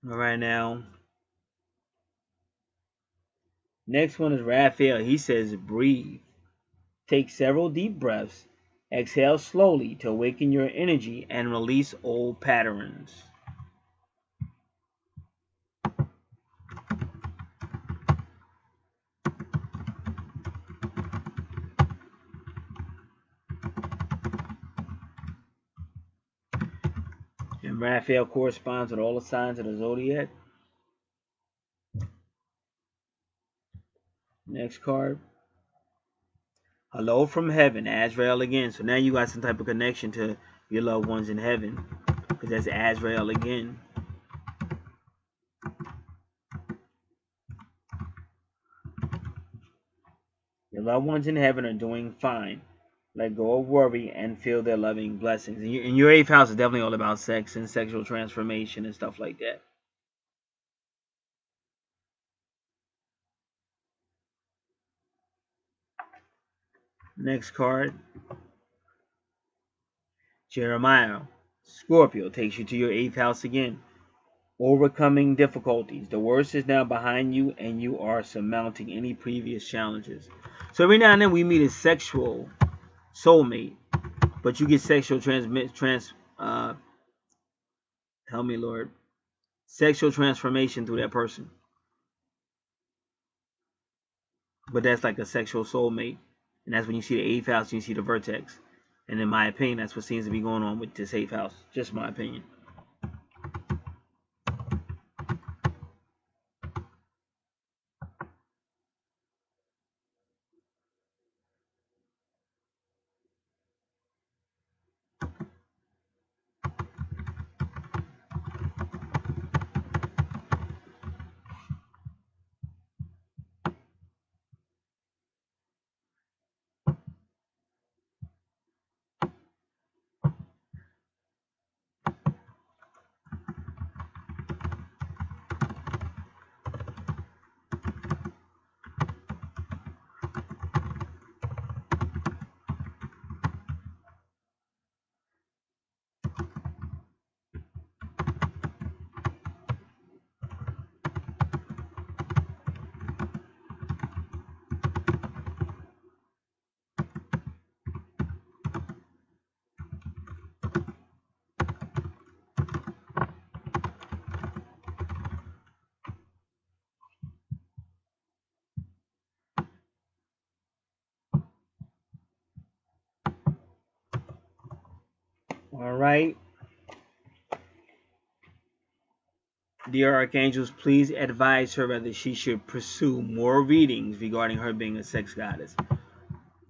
All right, now. Next one is Raphael. He says, breathe. Take several deep breaths. Exhale slowly to awaken your energy and release old patterns. And Raphael corresponds with all the signs of the zodiac. Next card. Hello from heaven, Azrael again. So now you got some type of connection to your loved ones in heaven, because that's Azrael again. Your loved ones in heaven are doing fine. Let go of worry and feel their loving blessings. And your 8th house is definitely all about sex and sexual transformation and stuff like that. Next card. Jeremiah. Scorpio takes you to your 8th house again. Overcoming difficulties. The worst is now behind you and you are surmounting any previous challenges. So every now and then we meet a sexual soulmate, but you get sexual help me, Lord. sexual transformation through that person. But that's like a sexual soulmate. And that's when you see the 8th house, you see the vertex. And in my opinion, that's what seems to be going on with this 8th house. Just my opinion. All right. Dear Archangels, please advise her whether she should pursue more readings regarding her being a sex goddess.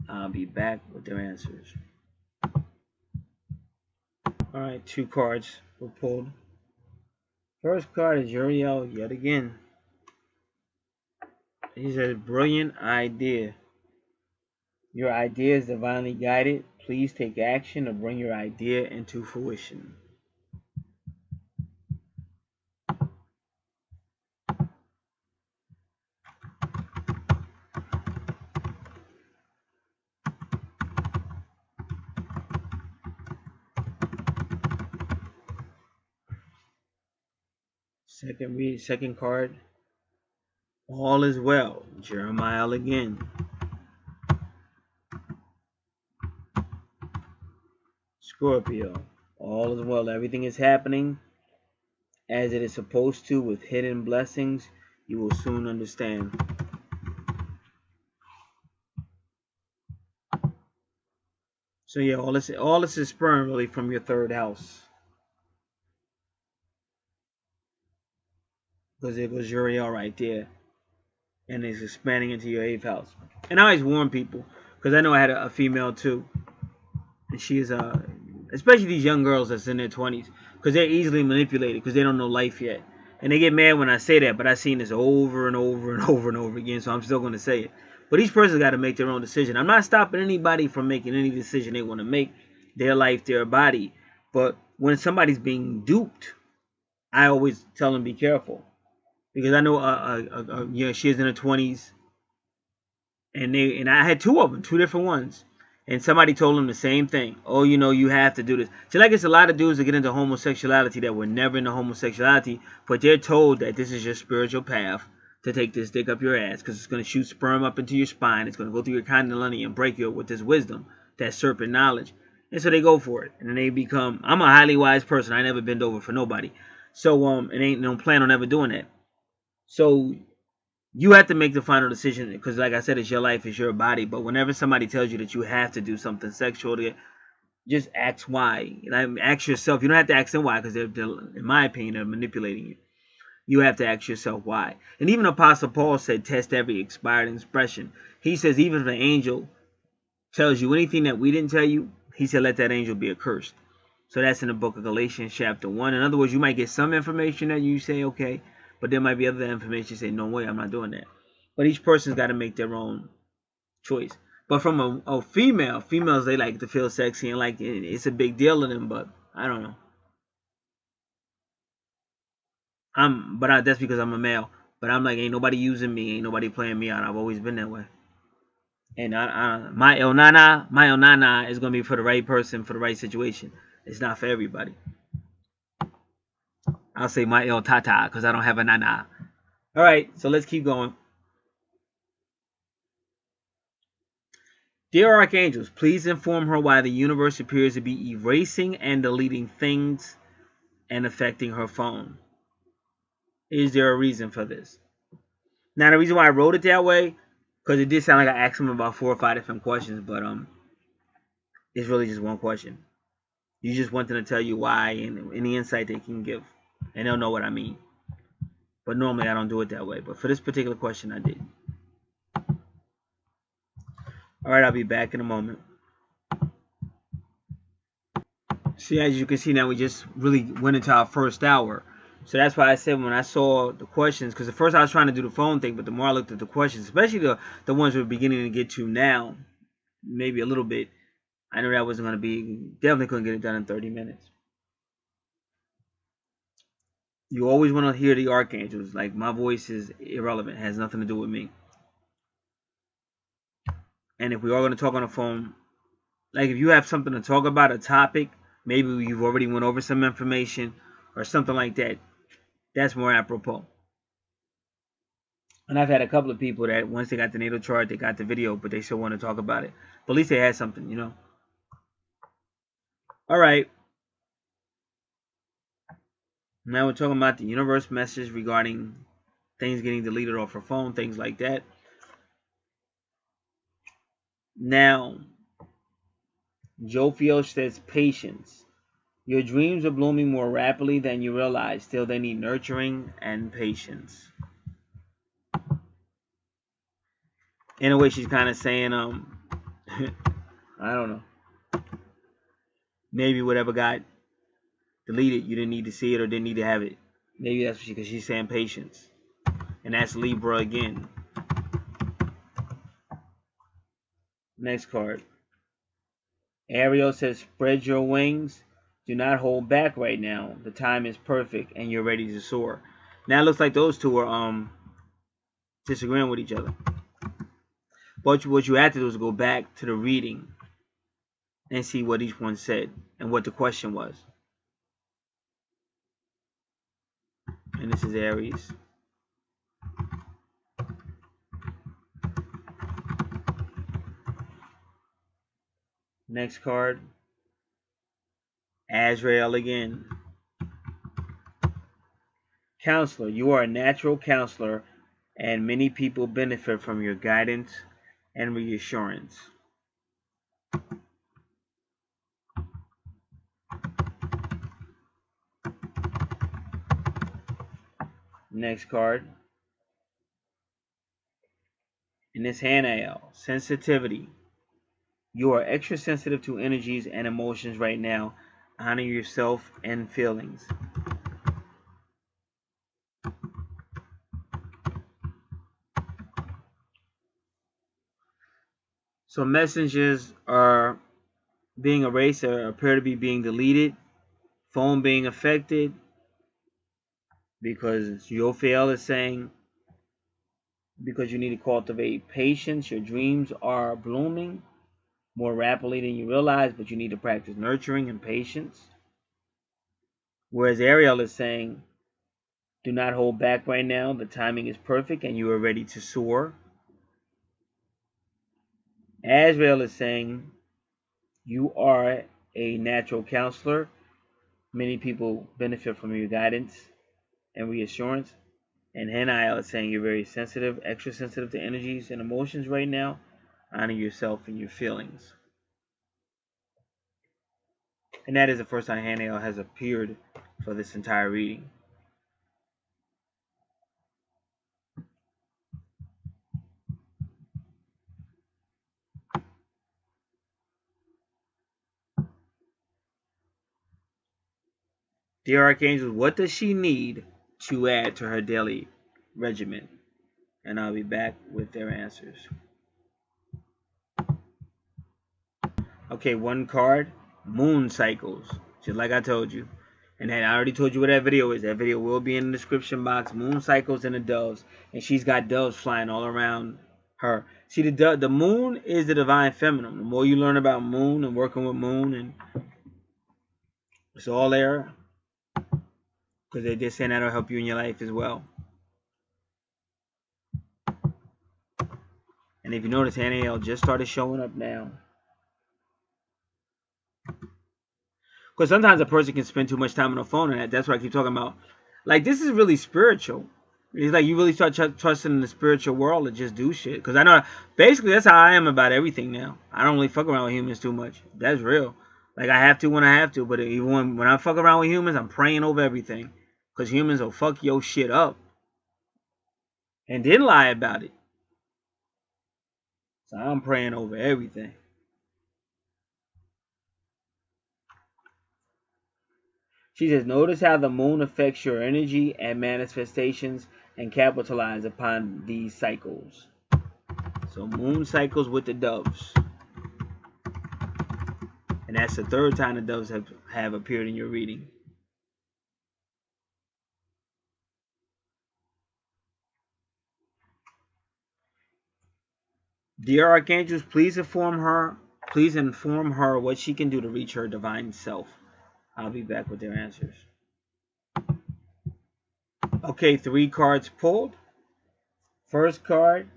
I'll be back with their answers. All right, 2 cards were pulled. First card is Uriel yet again. He says, brilliant idea. Your idea is divinely guided. Please take action to bring your idea into fruition. Second card. All is well. Jeremiah again. Scorpio. All is well. Everything is happening as it is supposed to with hidden blessings. You will soon understand. So yeah, all this is sperm really from your 3rd house. Because it was Uriel right there. And it's expanding into your 8th house. And I always warn people, because I know I had a female too. And she is especially these young girls that's in their 20s, because they're easily manipulated because they don't know life yet. And they get mad when I say that, but I've seen this over and over and over and over again, so I'm still going to say it. But each person's got to make their own decision. I'm not stopping anybody from making any decision they want to make. Their life, their body. But when somebody's being duped, I always tell them be careful. Because I know she is in her 20s. And I had 2 of them, 2 different ones. And somebody told them the same thing. Oh, you know, you have to do this. So like it's a lot of dudes that get into homosexuality that were never into homosexuality, but they're told that this is your spiritual path to take this dick up your ass because it's going to shoot sperm up into your spine. It's going to go through your kundalini and break you with this wisdom, that serpent knowledge. And so they go for it. And then they become, I'm a highly wise person. I never bend over for nobody. So, and ain't no plan on ever doing that. So you have to make the final decision because, like I said, it's your life, it's your body. But whenever somebody tells you that you have to do something sexual, just ask why. And ask yourself. You don't have to ask them why because they're, in my opinion, they're manipulating you. You have to ask yourself why. And even Apostle Paul said, test every expired expression. He says, even if an angel tells you anything that we didn't tell you, he said, let that angel be accursed. So that's in the book of Galatians chapter 1. In other words, you might get some information that you say, okay, but there might be other information you say, no way, I'm not doing that. But each person's got to make their own choice. But from a female, females, they like to feel sexy and like it's a big deal to them, but I don't know. That's because I'm a male. But I'm like, ain't nobody using me, ain't nobody playing me out. I've always been that way. And my El Nana is gonna be for the right person, for the right situation. It's not for everybody. I'll say my El Tata because I don't have a Nana. All right, so let's keep going. Dear Archangels, please inform her why the universe appears to be erasing and deleting things and affecting her phone. Is there a reason for this? Now, the reason why I wrote it that way, because it did sound like I asked him about 4 or 5 different questions, but it's really just one question. You just want them to tell you why and any insight they can give, and they'll know what I mean. But normally I don't do it that way. But for this particular question, I did. All right, I'll be back in a moment. See, as you can see now, we just really went into our first hour. So that's why I said when I saw the questions, because at first I was trying to do the phone thing, but the more I looked at the questions, especially the ones we're beginning to get to now, maybe a little bit, I knew that wasn't going to be, definitely couldn't get it done in 30 minutes. You always want to hear the archangels. Like, my voice is irrelevant, it has nothing to do with me. And if we are going to talk on the phone, like if you have something to talk about, a topic, maybe you've already went over some information or something like that, that's more apropos. And I've had a couple of people that once they got the natal chart, they got the video, but they still want to talk about it. But at least they had something, you know. All right. Now we're talking about the universe message regarding things getting deleted off her phone, things like that. Now, Jophiel says patience. Your dreams are blooming more rapidly than you realize. Still, they need nurturing and patience. In a way, she's kind of saying, I don't know. Maybe whatever got deleted, you didn't need to see it or didn't need to have it. Maybe that's because she's saying patience. And that's Libra again. Next card. Ariel says, spread your wings. Do not hold back right now. The time is perfect and you're ready to soar. Now it looks like those two are disagreeing with each other. But what you have to do is go back to the reading and see what each one said and what the question was. And this is Aries. Next card. Azrael again. Counselor, you are a natural counselor and many people benefit from your guidance and reassurance. Next card. And this Hanael, sensitivity. You are extra sensitive to energies and emotions right now. Honor yourself and feelings. So messages are being erased or appear to be being deleted. Phone being affected. Because Jophiel is saying, because you need to cultivate patience. Your dreams are blooming more rapidly than you realize, but you need to practice nurturing and patience. Whereas Ariel is saying, do not hold back right now. The timing is perfect and you are ready to soar. Azrael is saying, you are a natural counselor. Many people benefit from your guidance and reassurance. And Hanael is saying you're very sensitive, extra sensitive to energies and emotions right now. Honor yourself and your feelings. And that is the first time Hanael has appeared for this entire reading. Dear Archangels, what does she need to add to her daily regimen? And I'll be back with their answers. Okay, one card, moon cycles, just like I told you. And then I already told you what that video is. That video will be in the description box. Moon cycles and the doves. And she's got doves flying all around her. See, the moon is the divine feminine. The more you learn about moon and working with moon, and it's all there. Because they're just saying that'll help you in your life as well. And if you notice, Hanael just started showing up now. Because sometimes a person can spend too much time on the phone, and that's what I keep talking about. Like, this is really spiritual. It's like you really start trusting in the spiritual world to just do shit. Because I know, basically, that's how I am about everything now. I don't really fuck around with humans too much. That's real. Like, I have to when I have to. But even when I fuck around with humans, I'm praying over everything. Because humans will fuck your shit up. And then lie about it. So I'm praying over everything. She says, notice how the moon affects your energy and manifestations and capitalize upon these cycles. So moon cycles with the doves. And that's the third time the doves have appeared in your reading. Dear Archangels, please inform her what she can do to reach her divine self. I'll be back with their answers. Okay, 3 cards pulled. First card,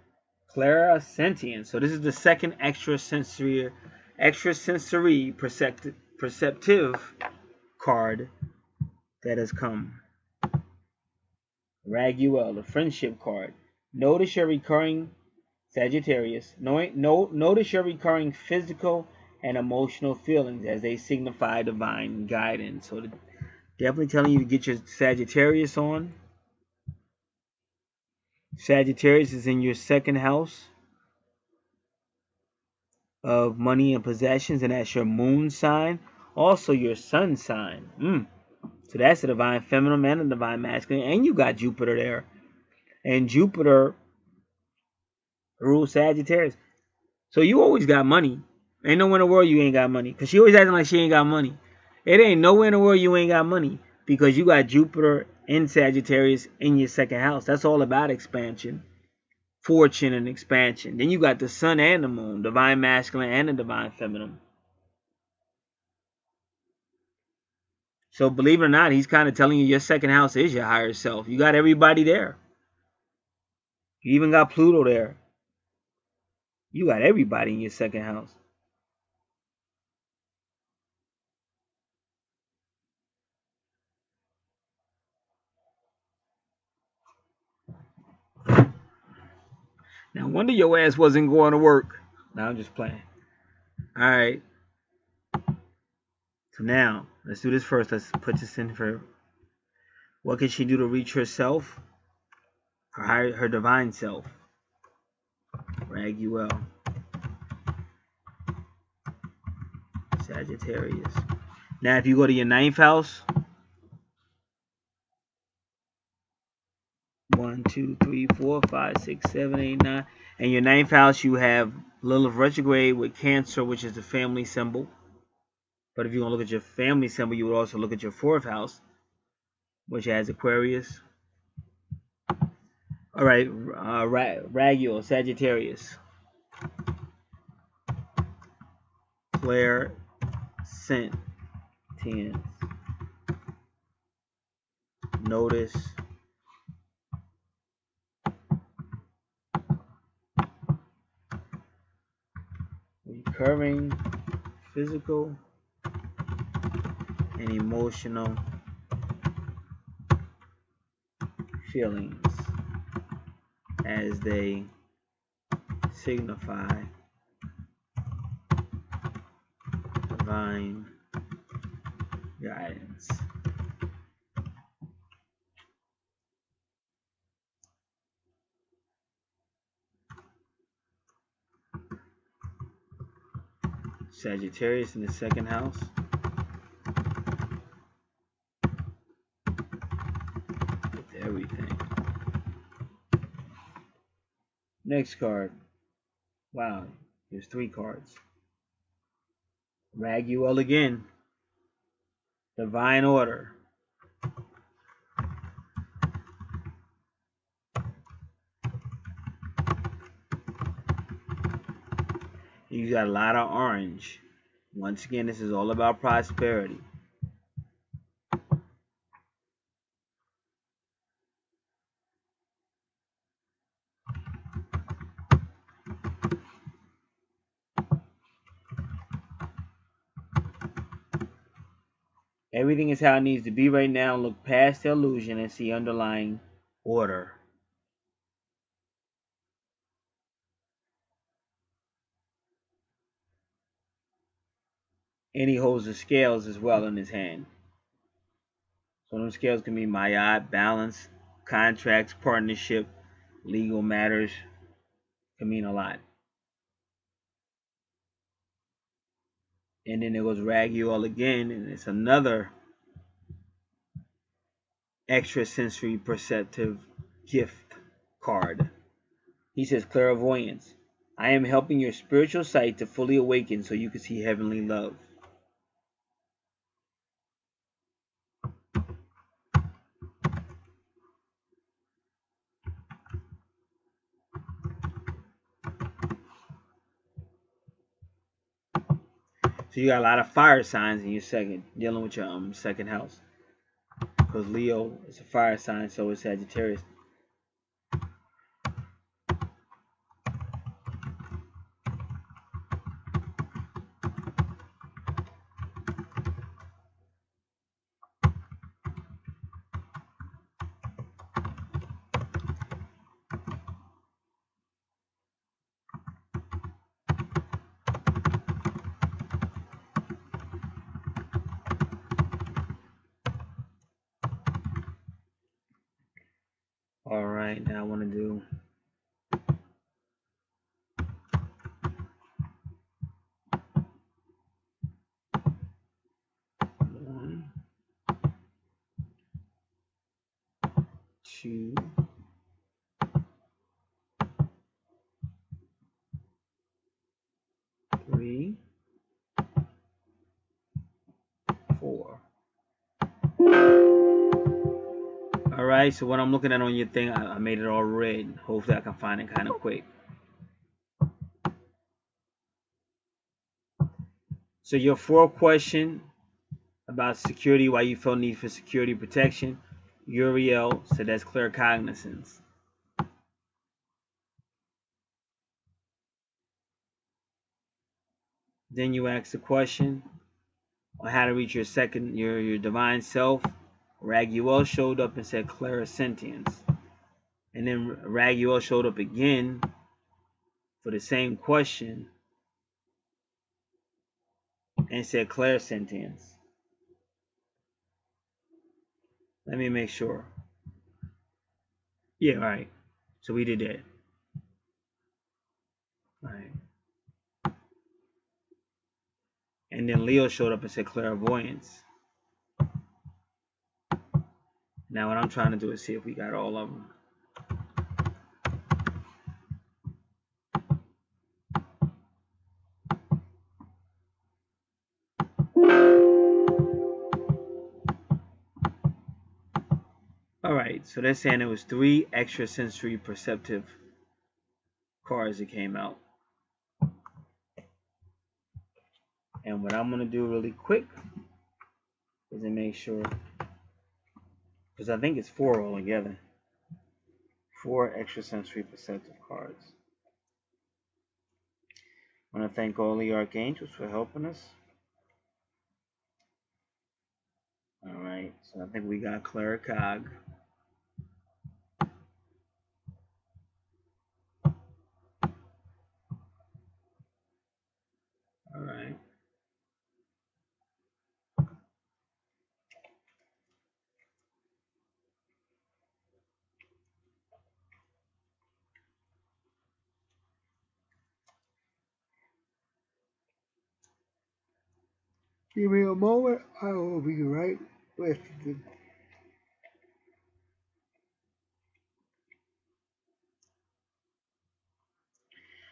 Clara Sentient. So this is the second extrasensory perceptive card that has come. Raguel, the friendship card. Notice your recurring Sagittarius. Notice your recurring physical and emotional feelings as they signify divine guidance. So definitely telling you to get your Sagittarius on. Sagittarius is in your second house of money and possessions, and that's your moon sign. Also your sun sign. So that's the divine feminine and the divine masculine. And you got Jupiter there. And Jupiter rules Sagittarius. So you always got money. Ain't nowhere in the world you ain't got money. Because she always acting like she ain't got money. It ain't nowhere in the world you ain't got money. Because you got Jupiter in Sagittarius in your second house. That's all about expansion. Fortune and expansion. Then you got the sun and the moon. Divine masculine and the divine feminine. So believe it or not, he's kind of telling you your second house is your higher self. You got everybody there. You even got Pluto there. You got everybody in your second house. Now, wonder your ass wasn't going to work. Now I'm just playing. All right. So now, let's do this first. Let's put this in for what can she do to reach herself? Her divine self. Raguel. Sagittarius. Now, if you go to your 9th house, 1, 2, 3, 4, 5, 6, 7, 8, 9. And your 9th house, you have Lilith retrograde with Cancer, which is the family symbol. But if you want to look at your family symbol, you would also look at your 4th house, which has Aquarius. All right, Raguel, Sagittarius. Claire Sentience. Notice recurring physical and emotional feelings as they signify divine guidance. Sagittarius in the 2nd house. With everything. Next card. Wow, there's 3 cards. Raguel again. Divine order. You got a lot of orange. Once again, this is all about prosperity. Everything is how it needs to be right now. Look past the illusion and see underlying order. And he holds the scales as well in his hand. So those scales can be mayat, balance, contracts, partnership, legal matters. Can mean a lot. And then there goes Raguel again, and it's another extrasensory perceptive gift card. He says clairvoyance. I am helping your spiritual sight to fully awaken so you can see heavenly love. So you got a lot of fire signs in your dealing with your second house. Because Leo is a fire sign, so is Sagittarius. Alright, now I want to do one, two, three, 4. Alright, so what I'm looking at on your thing, I made it all red. Hopefully I can find it kind of quick. So your 4th question about security, why you feel need for security protection, Uriel, so that's claircognizance. Then you ask the question on how to reach your divine self. Raguel showed up and said clairsentience. And then Raguel showed up again for the same question and said clairsentience. Let me make sure. Yeah, all right. So we did that. All right. And then Leo showed up and said clairvoyance. Now what I'm trying to do is see if we got all of them. Alright, so they're saying it was 3 extrasensory perceptive cards that came out. And what I'm going to do really quick is to make sure, because I think it's 4 altogether. 4 extrasensory perceptive cards. I want to thank all the Archangels for helping us. Alright, so I think we got Claircog. Alright. Give me a moment, I will be right with you.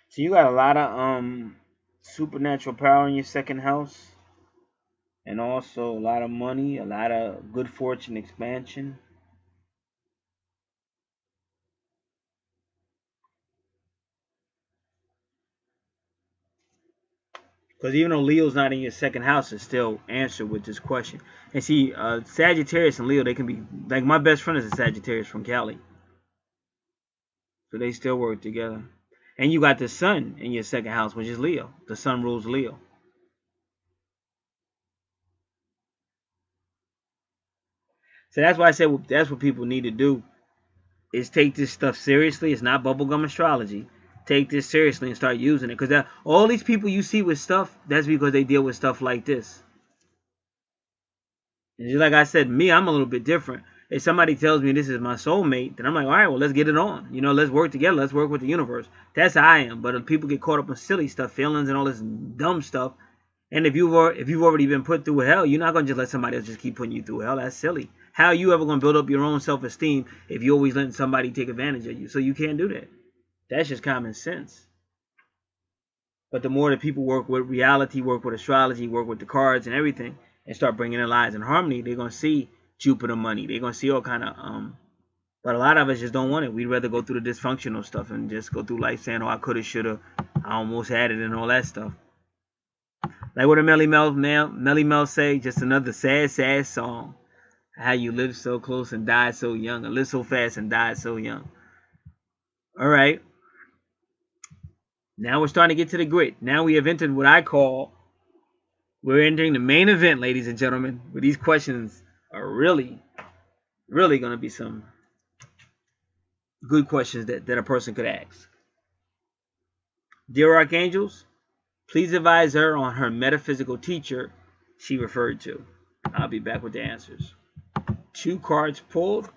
So you got a lot of supernatural power in your second house. And also a lot of money, a lot of good fortune expansion. Because even though Leo's not in your second house, it's still answered with this question. And see, Sagittarius and Leo, they can be, like my best friend is a Sagittarius from Cali. So they still work together. And you got the sun in your second house, which is Leo. The sun rules Leo. So that's why I said that's what people need to do, is take this stuff seriously. It's not bubblegum astrology. Take this seriously and start using it. Because all these people you see with stuff, that's because they deal with stuff like this. And just like I said, me, I'm a little bit different. If somebody tells me this is my soulmate, then I'm like, all right, well, let's get it on. You know, let's work together. Let's work with the universe. That's how I am. But if people get caught up in silly stuff, feelings, and all this dumb stuff, and if you've already been put through hell, you're not going to just let somebody else just keep putting you through hell. That's silly. How are you ever going to build up your own self-esteem if you're always letting somebody take advantage of you? So you can't do that. That's just common sense. But the more that people work with reality, work with astrology, work with the cards and everything, and start bringing their lives in harmony, they're going to see Jupiter money. They're going to see all kind of, but a lot of us just don't want it. We'd rather go through the dysfunctional stuff and just go through life saying, oh, I coulda, shoulda, I almost had it, and all that stuff. Like what did Melly Mel say? Just another sad, sad song. How you live so close and died so young, or live so fast and died so young. All right. Now we're starting to get to the grit. Now we have entered what I call, we're entering the main event, ladies and gentlemen. Where these questions are really, really going to be some good questions that a person could ask. Dear Archangels, please advise her on her metaphysical teacher she referred to. I'll be back with the answers. 2 cards pulled.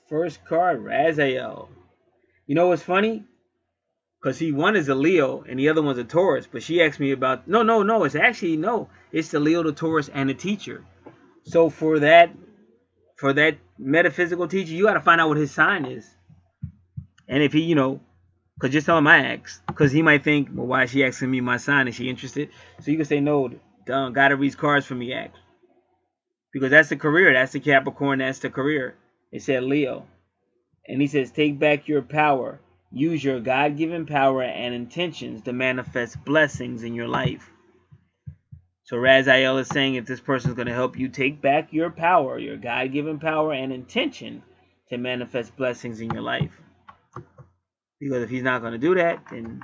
First card, Raziel. You know what's funny? Because one is a Leo and the other one's a Taurus. But she asked me about... No. It's actually... No. It's the Leo, the Taurus, and the teacher. So for that metaphysical teacher, you got to find out what his sign is. And if he, because just tell him I asked. Because he might think, well, why is she asking me my sign? Is she interested? So you can say, no, got to read cards for me, ask. Because that's the career. That's the Capricorn. That's the career. It said Leo. And he says, take back your power. Use your God-given power and intentions to manifest blessings in your life. So Raziel is saying if this person is going to help you take back your power, your God-given power and intention to manifest blessings in your life. Because if he's not going to do that, then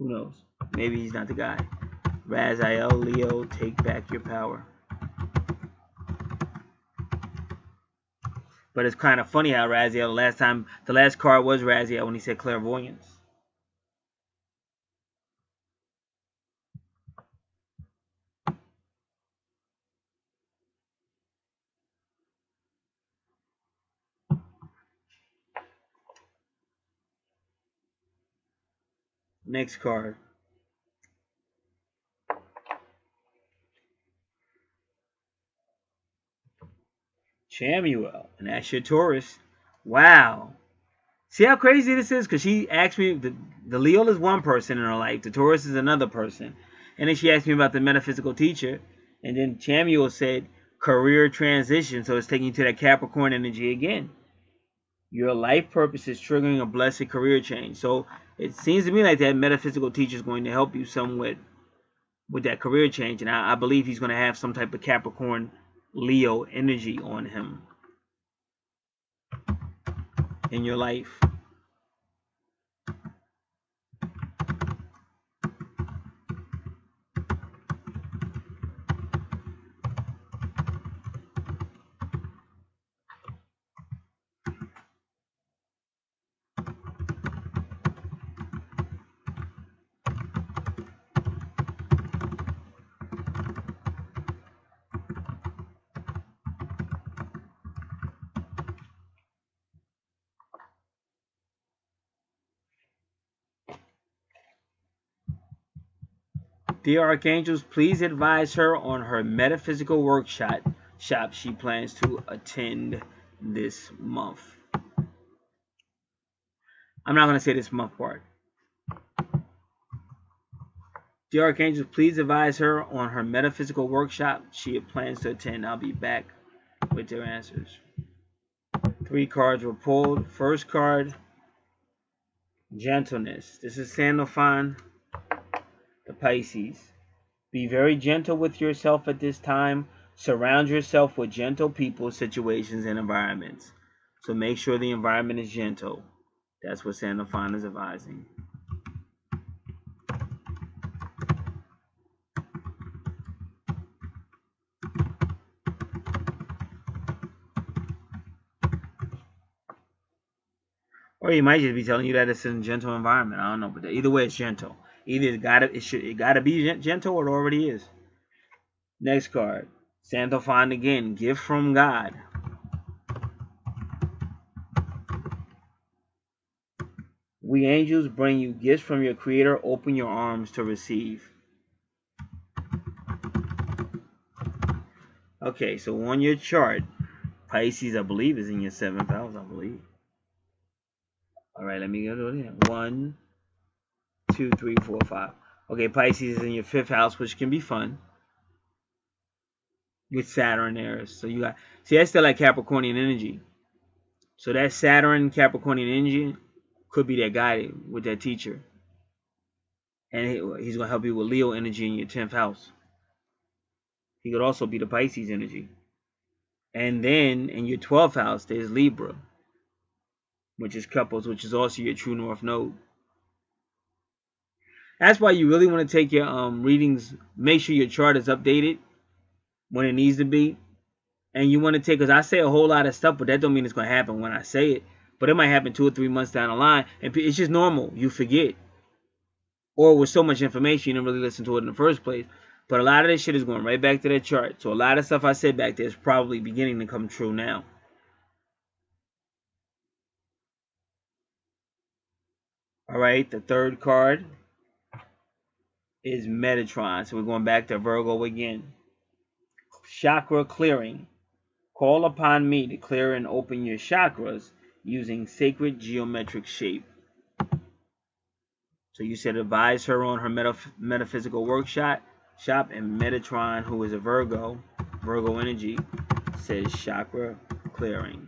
who knows? Maybe he's not the guy. Raziel, Leo, take back your power. But it's kind of funny how Raziel, the last card was Raziel when he said clairvoyance. Next card. Chamuel, and that's your Taurus. Wow. See how crazy this is? Because she asked me, the Leo is one person in her life, the Taurus is another person. And then she asked me about the metaphysical teacher. And then Chamuel said career transition. So it's taking you to that Capricorn energy again. Your life purpose is triggering a blessed career change. So it seems to me like that metaphysical teacher is going to help you somewhat with that career change. And I believe he's going to have some type of Capricorn Leo energy on him in your life. Dear Archangels, please advise her on her metaphysical workshop she plans to attend this month. I'm not going to say this month part. Dear Archangels, please advise her on her metaphysical workshop she plans to attend. I'll be back with their answers. 3 cards were pulled. First card, gentleness. This is Sandalphon, the Pisces. Be very gentle with yourself at this time. Surround yourself with gentle people, situations, and environments. So make sure the environment is gentle. That's what Sandalphon is advising. Or he might just be telling you that it's in a gentle environment. I don't know, but either way, it's gentle. Either it gotta be gentle, or it already is. Next card, Santophon again, gift from God. We angels bring you gifts from your Creator. Open your arms to receive. Okay, so on your chart, Pisces, I believe, is in your 7th house, I believe. All right, let me go to it. 1, 2, 3, 4, 5. Okay, Pisces is in your 5th house, which can be fun. With Saturn there. So you got, see, that's still like Capricornian energy. So that Saturn Capricornian energy could be that guy with that teacher. And he's going to help you with Leo energy in your 10th house. He could also be the Pisces energy. And then in your 12th house, there's Libra, which is couples, which is also your true north node. That's why you really want to take your readings, make sure your chart is updated when it needs to be. And you want to take, because I say a whole lot of stuff, but that don't mean it's going to happen when I say it. But it might happen 2 or 3 months down the line, and it's just normal. You forget. Or with so much information, you didn't really listen to it in the first place. But a lot of this shit is going right back to that chart. So a lot of stuff I said back there is probably beginning to come true now. All right, the third card is Metatron. So we're going back to Virgo again. Chakra clearing. Call upon me to clear and open your chakras using sacred geometric shape. So you said advise her on her metaphysical workshop. And Metatron, who is a Virgo energy, says chakra clearing.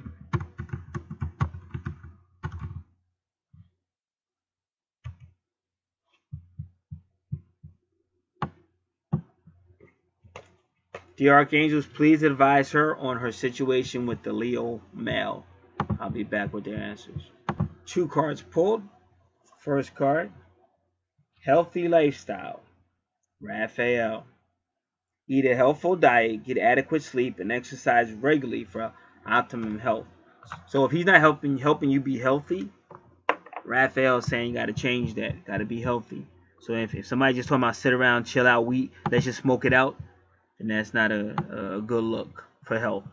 Dear Archangels, please advise her on her situation with the Leo male. I'll be back with their answers. 2 cards pulled. First card, healthy lifestyle. Raphael. Eat a healthful diet, get adequate sleep, and exercise regularly for optimum health. So if he's not helping you be healthy, Raphael is saying you got to change that. Got to be healthy. So if somebody just talking about sit around, chill out, let's just smoke it out, then that's not a good look for health.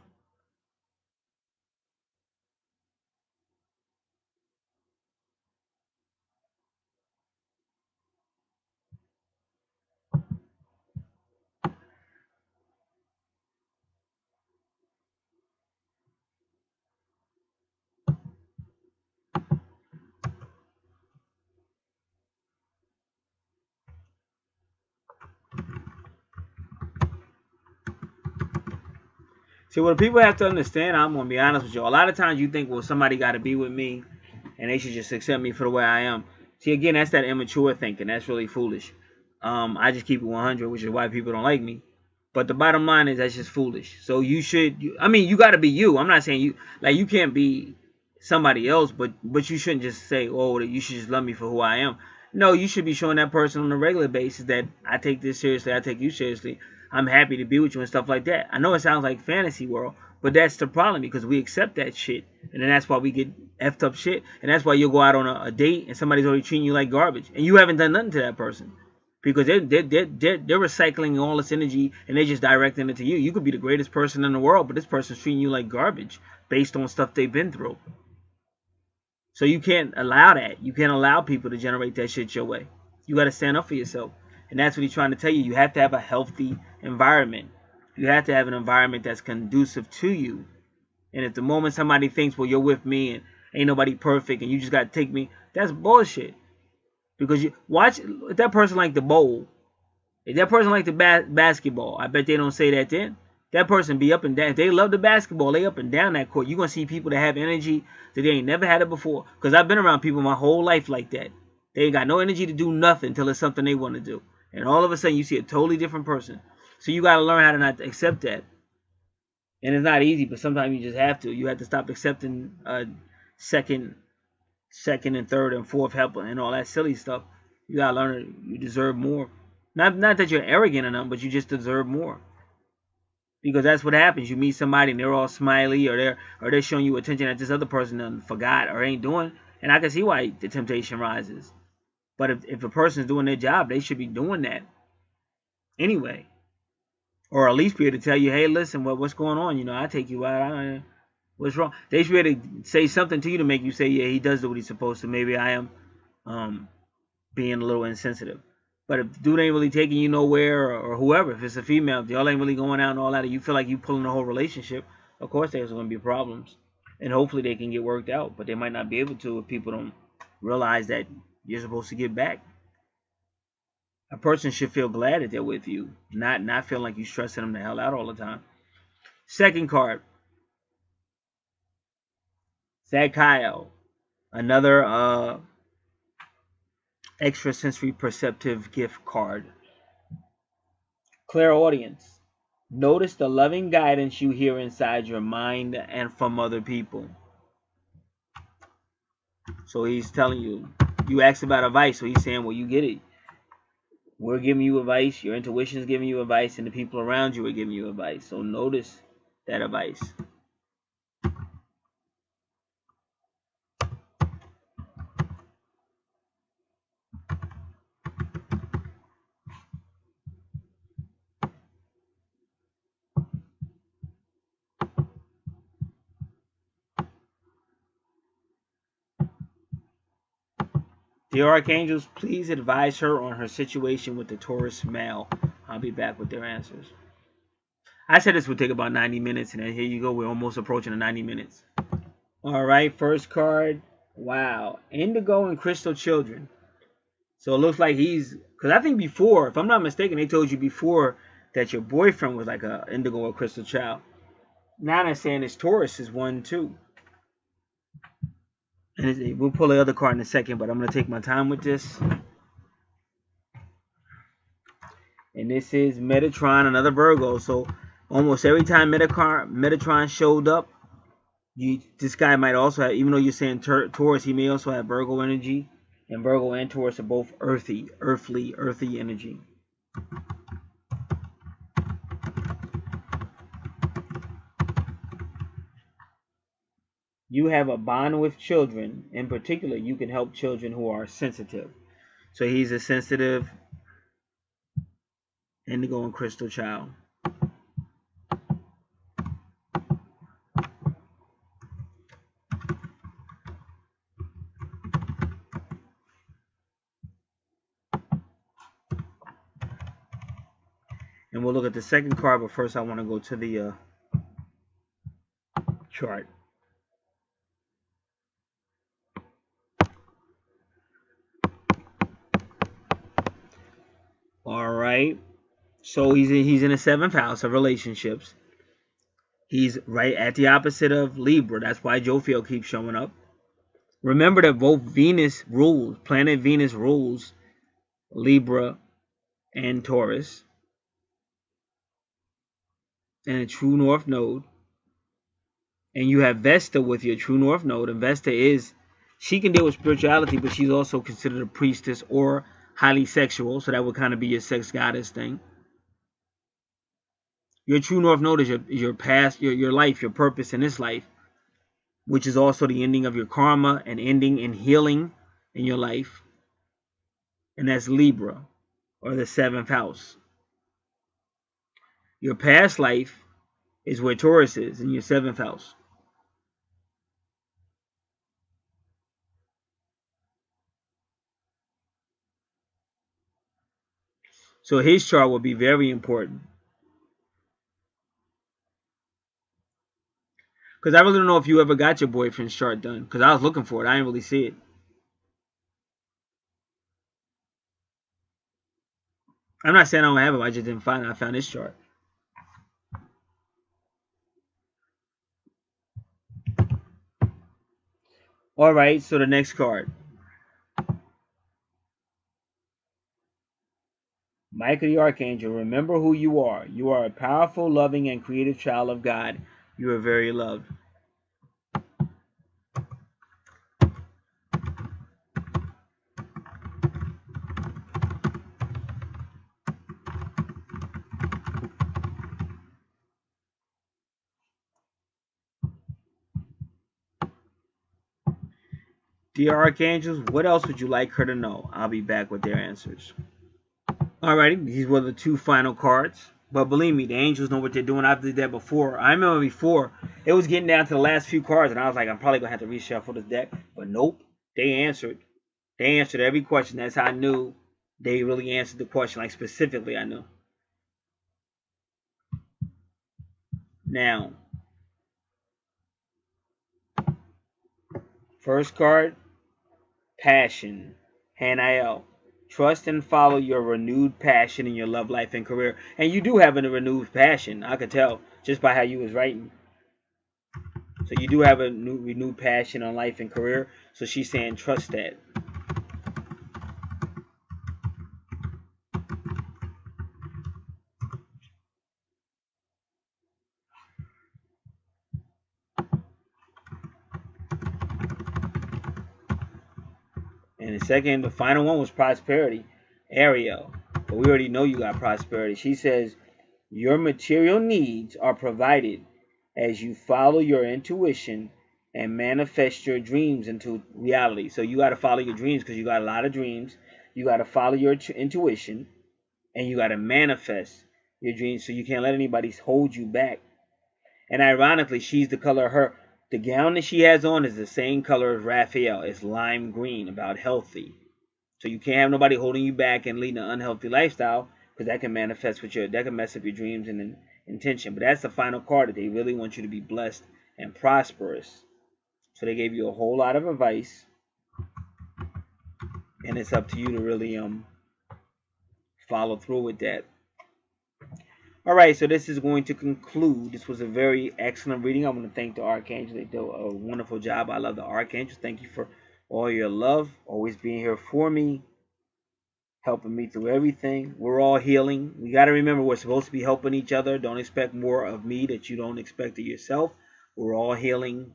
See, what people have to understand, I'm going to be honest with you. A lot of times you think, well, somebody got to be with me and they should just accept me for the way I am. See, again, that's that immature thinking. That's really foolish. I just keep it 100, which is why people don't like me. But the bottom line is that's just foolish. So you should, you got to be you. I'm not saying you can't be somebody else, but you shouldn't just say, oh, you should just love me for who I am. No, you should be showing that person on a regular basis that I take this seriously, I take you seriously. I'm happy to be with you and stuff like that. I know it sounds like fantasy world, but that's the problem because we accept that shit. And then that's why we get effed up shit. And that's why you'll go out on a date and somebody's already treating you like garbage. And you haven't done nothing to that person. Because they're recycling all this energy and they're just directing it to you. You could be the greatest person in the world, but this person's treating you like garbage based on stuff they've been through. So you can't allow that. You can't allow people to generate that shit your way. You got to stand up for yourself. And that's what he's trying to tell you. You have to have a healthy environment. You have to have an environment that's conducive to you. And if the moment somebody thinks, well, you're with me and ain't nobody perfect and you just got to take me, that's bullshit. Because you watch, if that person like the bowl, if that person like the basketball, I bet they don't say that then. That person be up and down. If they love the basketball, they up and down that court. You're going to see people that have energy that they ain't never had it before. Because I've been around people my whole life like that. They ain't got no energy to do nothing until it's something they want to do. And all of a sudden, you see a totally different person. So you got to learn how to not accept that. And it's not easy, but sometimes you just have to. You have to stop accepting second and third and fourth help and all that silly stuff. You got to learn you deserve more. Not that you're arrogant enough, but you just deserve more. Because that's what happens. You meet somebody and they're all smiley or they're showing you attention that this other person done forgot or ain't doing. And I can see why the temptation rises. But if a person's doing their job, they should be doing that anyway. Or at least be able to tell you, hey, listen, what's going on? You know, I take you out. What's wrong? They should be able to say something to you to make you say, yeah, he does do what he's supposed to. Maybe I am being a little insensitive. But if the dude ain't really taking you nowhere, or whoever, if it's a female, if y'all ain't really going out and all that, and you feel like you pulling the whole relationship, of course there's going to be problems. And hopefully they can get worked out. But they might not be able to if people don't realize that you're supposed to give back. A person should feel glad that they're with you, not feeling like you're stressing them the hell out all the time. Second card, Zadkiel, another extrasensory perceptive gift card. Clairaudience. Notice the loving guidance you hear inside your mind and from other people. So he's telling you, you asked about advice, so he's saying, well, you get it. We're giving you advice, your intuition is giving you advice, and the people around you are giving you advice. So notice that advice. The Archangels, please advise her on her situation with the Taurus male. I'll be back with their answers. I said this would take about 90 minutes, and then here you go. We're almost approaching the 90 minutes. All right, first card. Wow. Indigo and Crystal Children. So it looks like he's... Because I think before, if I'm not mistaken, they told you before that your boyfriend was like a Indigo or Crystal child. Now they're saying this Taurus is one too. And we'll pull the other card in a second, but I'm going to take my time with this. And this is Metatron, another Virgo. So almost every time Metatron showed up, this guy might also have, even though you're saying Taurus, he may also have Virgo energy. And Virgo and Taurus are both earthy energy. You have a bond with children. In particular, you can help children who are sensitive. So he's a sensitive Indigo and Crystal child. And we'll look at the second card, but first I want to go to the chart. All right. So he's in the 7th house of relationships. He's right at the opposite of Libra. That's why Jophiel keeps showing up. Remember that both planet Venus rules Libra and Taurus. And a true north node. And you have Vesta with your true north node. And Vesta she can deal with spirituality, but she's also considered a priestess or highly sexual. So that would kind of be your sex goddess thing. Your true north node is your past, your life, your purpose in this life, which is also the ending of your karma and ending and healing in your life. And that's Libra, or the 7th house. Your past life is where Taurus is, in your 7th house. So his chart will be very important. Because I really don't know if you ever got your boyfriend's chart done. Because I was looking for it. I didn't really see it. I'm not saying I don't have it. I just didn't find it. I found this chart. All right. So the next card. Michael the Archangel. Remember who you are. You are a powerful, loving, and creative child of God. You are very loved. Dear Archangels, what else would you like her to know? I'll be back with their answers. Alrighty, these were the 2 final cards. But believe me, the angels know what they're doing. I've did that before. I remember before, it was getting down to the last few cards, and I was like, I'm probably going to have to reshuffle this deck. But nope, they answered. They answered every question. That's how I knew they really answered the question. Like, specifically, I knew. Now, first card, passion. Hanael. Trust and follow your renewed passion in your love life and career. And you do have a renewed passion. I could tell just by how you was writing. So you do have a renewed passion on life and career. So she's saying trust that. And the second, the final one was prosperity. Ariel. But we already know you got prosperity. She says your material needs are provided as you follow your intuition and manifest your dreams into reality. So you got to follow your dreams because you got a lot of dreams. You got to follow your intuition and you got to manifest your dreams, so you can't let anybody hold you back. And ironically, she's the color of the gown that she has on is the same color as Raphael. It's lime green, about healthy. So you can't have nobody holding you back and leading an unhealthy lifestyle, because that can manifest that can mess up your dreams and intention. But that's the final card, that they really want you to be blessed and prosperous. So they gave you a whole lot of advice, and it's up to you to really follow through with that. Alright, so this is going to conclude. This was a very excellent reading. I want to thank the Archangels. They did a wonderful job. I love the Archangels. Thank you for all your love, always being here for me, helping me through everything. We're all healing. We got to remember we're supposed to be helping each other. Don't expect more of me that you don't expect of yourself. We're all healing.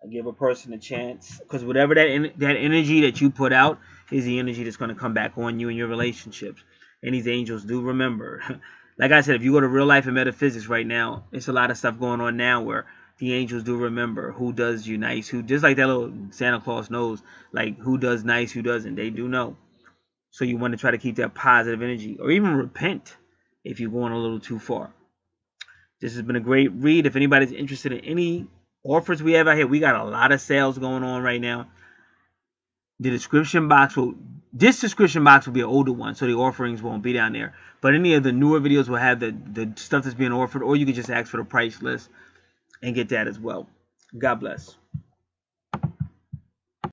I give a person a chance, because whatever that energy that you put out is the energy that's going to come back on you in your relationships. And these angels do remember. Like I said, if you go to real life and metaphysics right now, it's a lot of stuff going on now where the angels do remember who does you nice, who, just like that little Santa Claus knows, like who does nice, who doesn't. They do know. So you want to try to keep that positive energy, or even repent if you're going a little too far. This has been a great read. If anybody's interested in any offers we have out here, we got a lot of sales going on right now. The description box this description box will be an older one, so the offerings won't be down there. But any of the newer videos will have the stuff that's being offered, or you can just ask for the price list and get that as well. God bless.